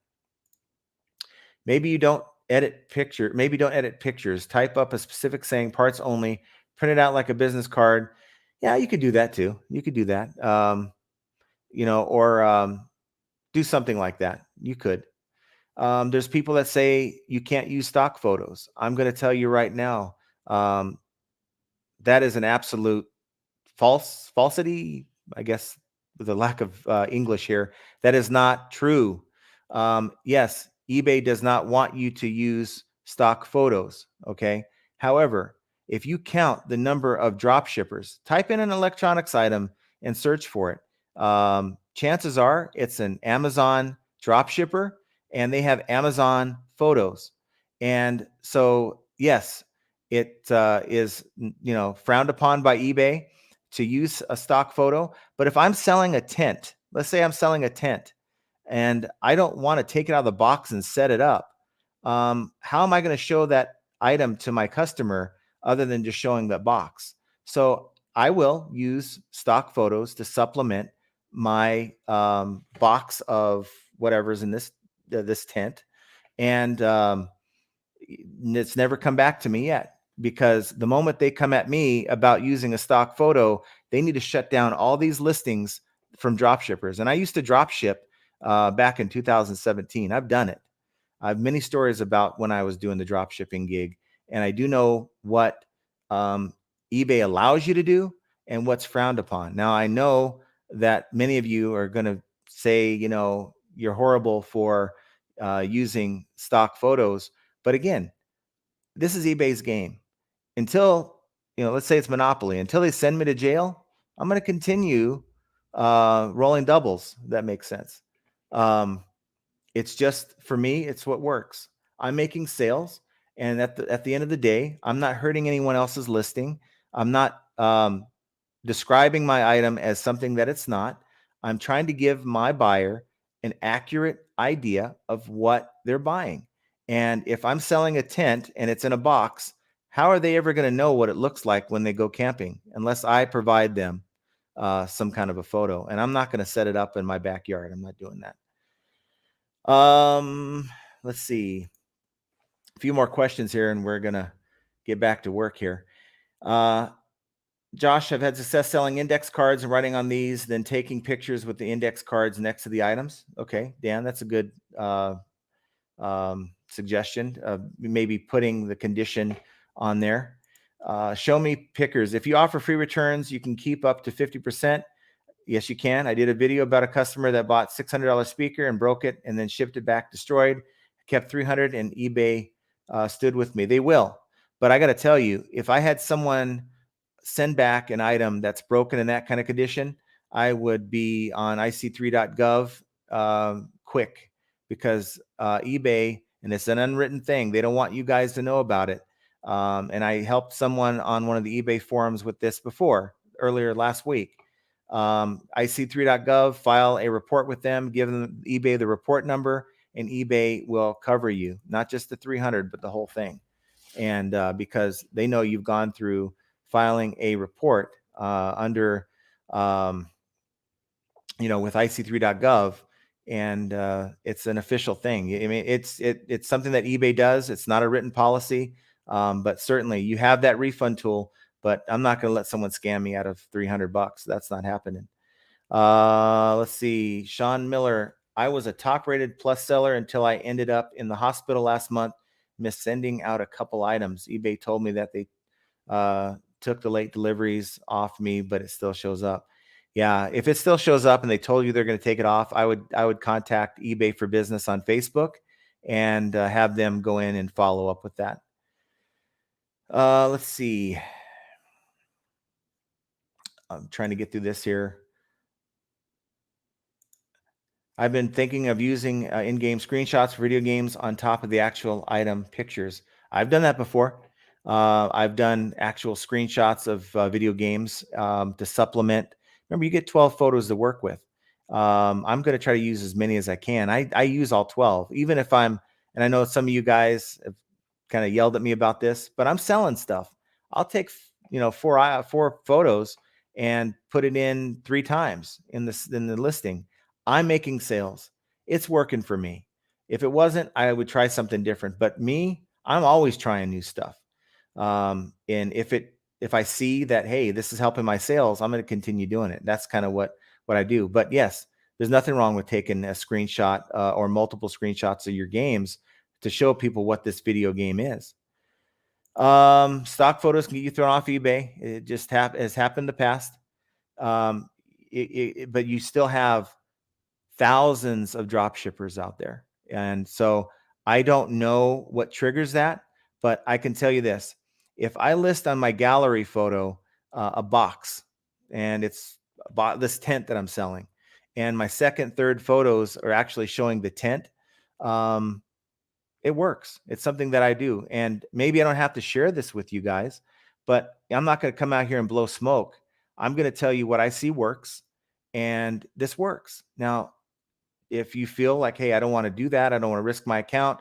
Maybe you don't edit picture. Maybe don't edit pictures. Type up a specific saying parts only, print it out like a business card. Yeah, you could do that too. You could do that. Or do something like that. You could. There's people that say you can't use stock photos. I'm going to tell you right now, that is an absolute falsity, I guess, with a lack of English here. That is not true. Yes, eBay does not want you to use stock photos. Okay. However, if you count the number of drop shippers, type in an electronics item and search for it. Chances are it's an Amazon drop shipper and they have Amazon photos. And so, yes, it is, frowned upon by eBay to use a stock photo. But if I'm selling a tent, let's say I'm selling a tent and I don't want to take it out of the box and set it up, how am I going to show that item to my customer other than just showing that box? So I will use stock photos to supplement my box of whatever's in this tent. And it's never come back to me yet, because the moment they come at me about using a stock photo, they need to shut down all these listings from drop shippers. And I used to drop ship back in 2017. I've done it. I have many stories about when I was doing the drop shipping gig, and I do know what eBay allows you to do and what's frowned upon. Now, I know that many of you are going to say, you're horrible for using stock photos. But again, this is eBay's game. Until, let's say it's monopoly, until they send me to jail, I'm going to continue rolling doubles. That makes sense. It's just, for me, it's what works. I'm making sales, and at the end of the day, I'm not hurting anyone else's listing. I'm not describing my item as something that it's not. I'm trying to give my buyer an accurate idea of what they're buying. And if I'm selling a tent and it's in a box, how are they ever going to know what it looks like when they go camping unless I provide them some kind of a photo? And I'm not going to set it up in my backyard. I'm not doing that. Let's see. A few more questions here, and we're going to get back to work here. Josh, I've had success selling index cards and writing on these, then taking pictures with the index cards next to the items. Okay, Dan, that's a good suggestion. Maybe putting the condition on there. Show me pickers. If you offer free returns, you can keep up to 50%. Yes, you can. I did a video about a customer that bought $600 speaker and broke it and then shipped it back destroyed, kept 300, and eBay stood with me. They will. But I got to tell you, if I had someone send back an item that's broken in that kind of condition, I would be on ic3.gov quick, because eBay, and it's an unwritten thing, they don't want you guys to know about it. And I helped someone on one of the eBay forums with this earlier last week. ic3.gov, file a report with them, give them eBay the report number, and eBay will cover you, not just the 300, but the whole thing. And because they know you've gone through filing a report under, with ic3.gov, and it's an official thing. I mean, it's something that eBay does. It's not a written policy, but certainly you have that refund tool. But I'm not going to let someone scam me out of $300. That's not happening. Let's see. Sean Miller. I was a top-rated plus seller until I ended up in the hospital last month, sending out a couple items. eBay told me that they took the late deliveries off me, but it still shows up. Yeah, if it still shows up and they told you they're going to take it off, I would contact eBay for Business on Facebook and have them go in and follow up with that. Let's see. I'm trying to get through this here. I've been thinking of using in-game screenshots for video games on top of the actual item pictures. I've done that before. I've done actual screenshots of video games to supplement. Remember, you get 12 photos to work with. I'm going to try to use as many as I can. I use all 12, even if and I know some of you guys have kind of yelled at me about this, but I'm selling stuff. I'll take, 4 photos and put it in 3 times in the listing. I'm making sales. It's working for me. If it wasn't, I would try something different. But me, I'm always trying new stuff. And if I see that, hey, this is helping my sales, I'm going to continue doing it. That's kind of what I do. But yes, there's nothing wrong with taking a screenshot or multiple screenshots of your games to show people what this video game is. Stock photos can get you thrown off eBay. It just has happened in the past. Um, but you still have thousands of drop shippers out there. And so I don't know what triggers that, but I can tell you this. If I list on my gallery photo a box, and it's this tent that I'm selling, and my second, third photos are actually showing the tent, um, it works. It's something that I do. And maybe I don't have to share this with you guys, but I'm not going to come out here and blow smoke. I'm going to tell you what I see works, and this works. Now, if you feel like, hey, I don't want to do that, I don't want to risk my account,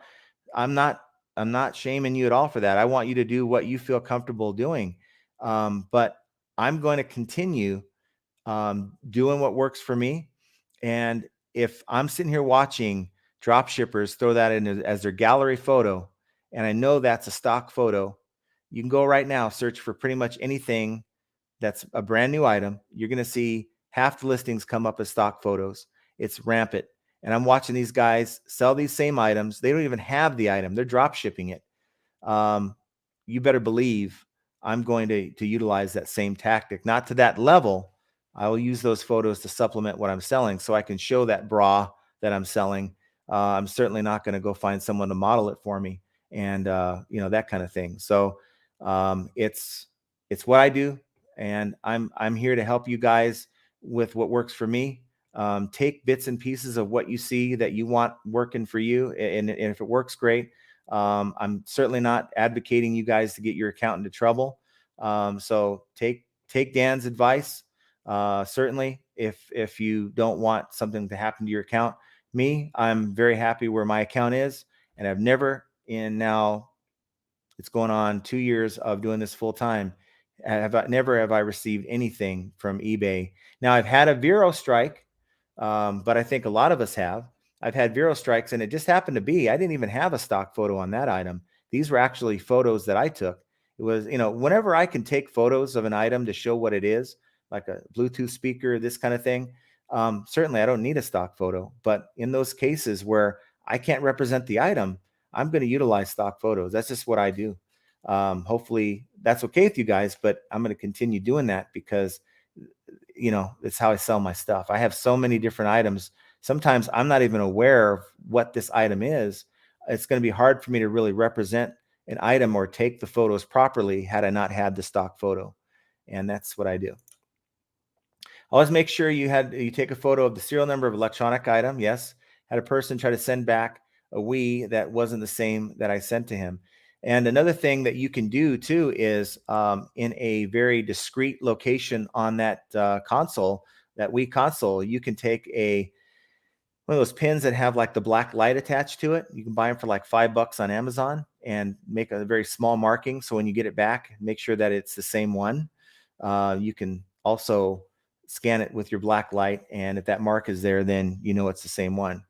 I'm not I'm not shaming you at all for that. I want you to do what you feel comfortable doing. But I'm going to continue doing what works for me. And if I'm sitting here watching drop shippers throw that in as their gallery photo, and I know that's a stock photo, you can go right now, search for pretty much anything that's a brand new item. You're going to see half the listings come up as stock photos. It's rampant. And I'm watching these guys sell these same items. They don't even have the item, they're drop shipping it. um, you better believe I'm going to utilize that same tactic, not to that level. I will use those photos to supplement what I'm selling so I can show that bra that I'm selling. I'm certainly not going to go find someone to model it for me, and that kind of thing. So it's what I do, and I'm here to help you guys with what works for me. Take bits and pieces of what you see that you want working for you, and if it works, great. I'm certainly not advocating you guys to get your account into trouble. So take Dan's advice. Certainly, if you don't want something to happen to your account, I'm very happy where my account is, and I've never in now it's going on 2 years of doing this full time. Never have I received anything from eBay. Now I've had a Vero strike, but I think a lot of us have. I've had Vero strikes, and it just happened to be I didn't even have a stock photo on that item. These were actually photos that I took. It was, whenever I can take photos of an item to show what it is, like a Bluetooth speaker, this kind of thing. Certainly, I don't need a stock photo, but in those cases where I can't represent the item, I'm going to utilize stock photos. That's just what I do. Hopefully that's okay with you guys, but I'm going to continue doing that because, it's how I sell my stuff. I have so many different items. Sometimes I'm not even aware of what this item is. It's going to be hard for me to really represent an item or take the photos properly had I not had the stock photo. And that's what I do. Always make sure you take a photo of the serial number of electronic item. Yes. Had a person try to send back a Wii that wasn't the same that I sent to him. And another thing that you can do too is in a very discreet location on that console, that Wii console, you can take one of those pins that have like the black light attached to it. You can buy them for like $5 on Amazon and make a very small marking. So when you get it back, make sure that it's the same one. You can also scan it with your black light, and if that mark is there, then it's the same one.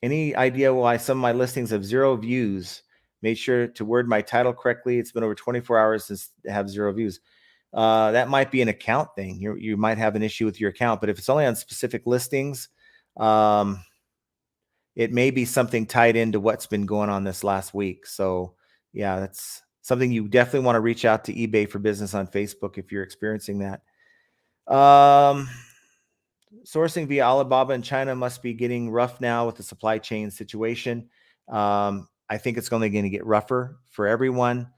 Any idea why some of my listings have 0 views? Made sure to word my title correctly. It's been over 24 hours since they have 0 views. That might be an account thing. You might have an issue with your account, but if it's only on specific listings, it may be something tied into what's been going on this last week. So yeah, that's something you definitely want to reach out to eBay for Business on Facebook if you're experiencing that. Sourcing via Alibaba in China must be getting rough now with the supply chain situation. I think it's only going to get rougher for everyone,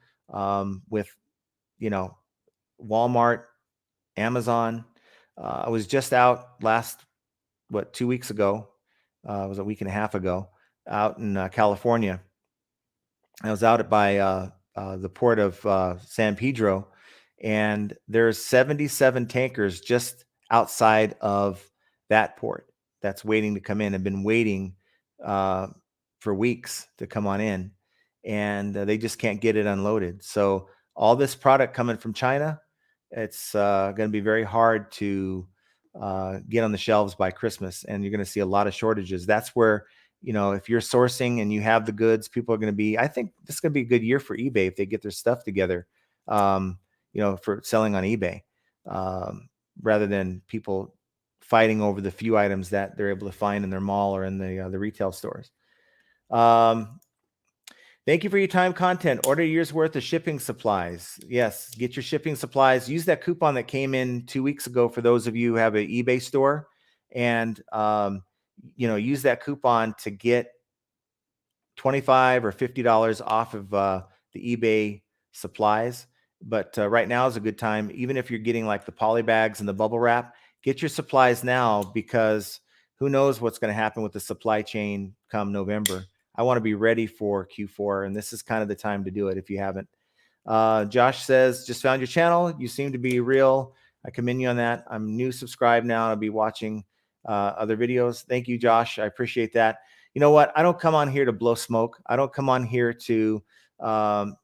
with, Walmart, Amazon. I was just out 2 weeks ago. It was a week and a half ago out in California. I was out by the port of San Pedro, and there's 77 tankers just outside of that port that's waiting to come in. Have been waiting for weeks to come on in, and they just can't get it unloaded. So all this product coming from China, it's going to be very hard to get on the shelves by Christmas, and you're going to see a lot of shortages. That's where, if you're sourcing and you have the goods, people are going to be, I think this is going to be a good year for eBay if they get their stuff together, for selling on eBay, rather than people fighting over the few items that they're able to find in their mall or in the retail stores. Thank you for your time content. Order a year's worth of shipping supplies. Yes, get your shipping supplies. Use that coupon that came in 2 weeks ago for those of you who have an eBay store, and use that coupon to get $25 or $50 off of the eBay supplies. But right now is a good time. Even if you're getting like the poly bags and the bubble wrap, get your supplies now, because who knows what's going to happen with the supply chain come November. I want to be ready for Q4, and this is kind of the time to do it if you haven't. Josh says, just found your channel. You seem to be real. I commend you on that. I'm new subscribed now. I'll be watching other videos. Thank you, Josh. I appreciate that. You know what? I don't come on here to blow smoke. I don't come on here to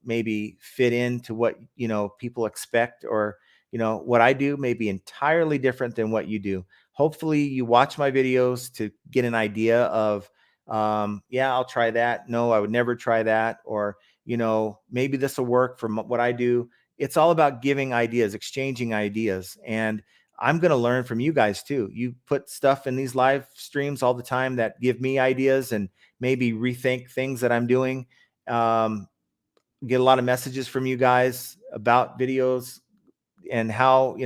maybe fit into what, people expect, or, what I do may be entirely different than what you do. Hopefully you watch my videos to get an idea of, yeah, I'll try that. No, I would never try that. Or, maybe this will work for what I do. It's all about giving ideas, exchanging ideas. And I'm going to learn from you guys too. You put stuff in these live streams all the time that give me ideas and maybe rethink things that I'm doing. Get a lot of messages from you guys about videos and how,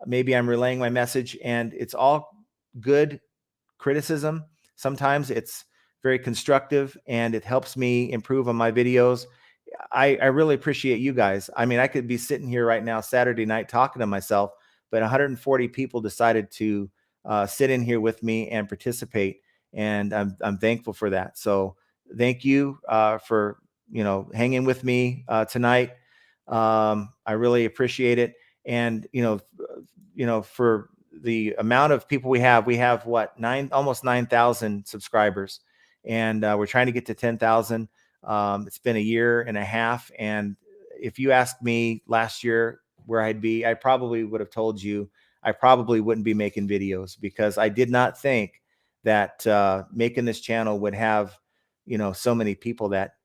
maybe I'm relaying my message, and it's all good criticism. Sometimes it's very constructive and it helps me improve on my videos. I really appreciate you guys. I mean, I could be sitting here right now, Saturday night, talking to myself, but 140 people decided to sit in here with me and participate, and I'm thankful for that. So thank you for hanging with me tonight. I really appreciate it, and for the amount of people we have what, almost 9,000 subscribers, and we're trying to get to 10,000. It's been a year and a half, and if you asked me last year where I'd be, I probably would have told you I probably wouldn't be making videos, because I did not think that making this channel would have so many people that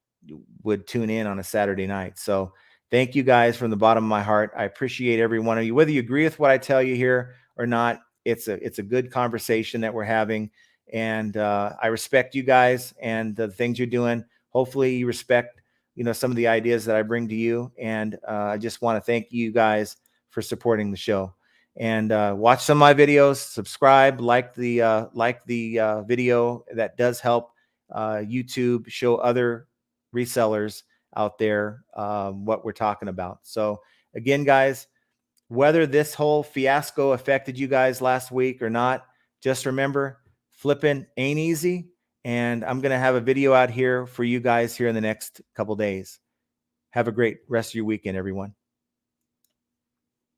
would tune in on a Saturday night. So thank you guys from the bottom of my heart. I appreciate every one of you, whether you agree with what I tell you here or not. It's a good conversation that we're having, and I respect you guys and the things you're doing. Hopefully you respect, some of the ideas that I bring to you. And I just want to thank you guys for supporting the show. And watch some of my videos, subscribe, like the video. That does help YouTube show other resellers out there what we're talking about. So again, guys, whether this whole fiasco affected you guys last week or not, just remember, flipping ain't easy. And I'm going to have a video out here for you guys here in the next couple days. Have a great rest of your weekend, everyone.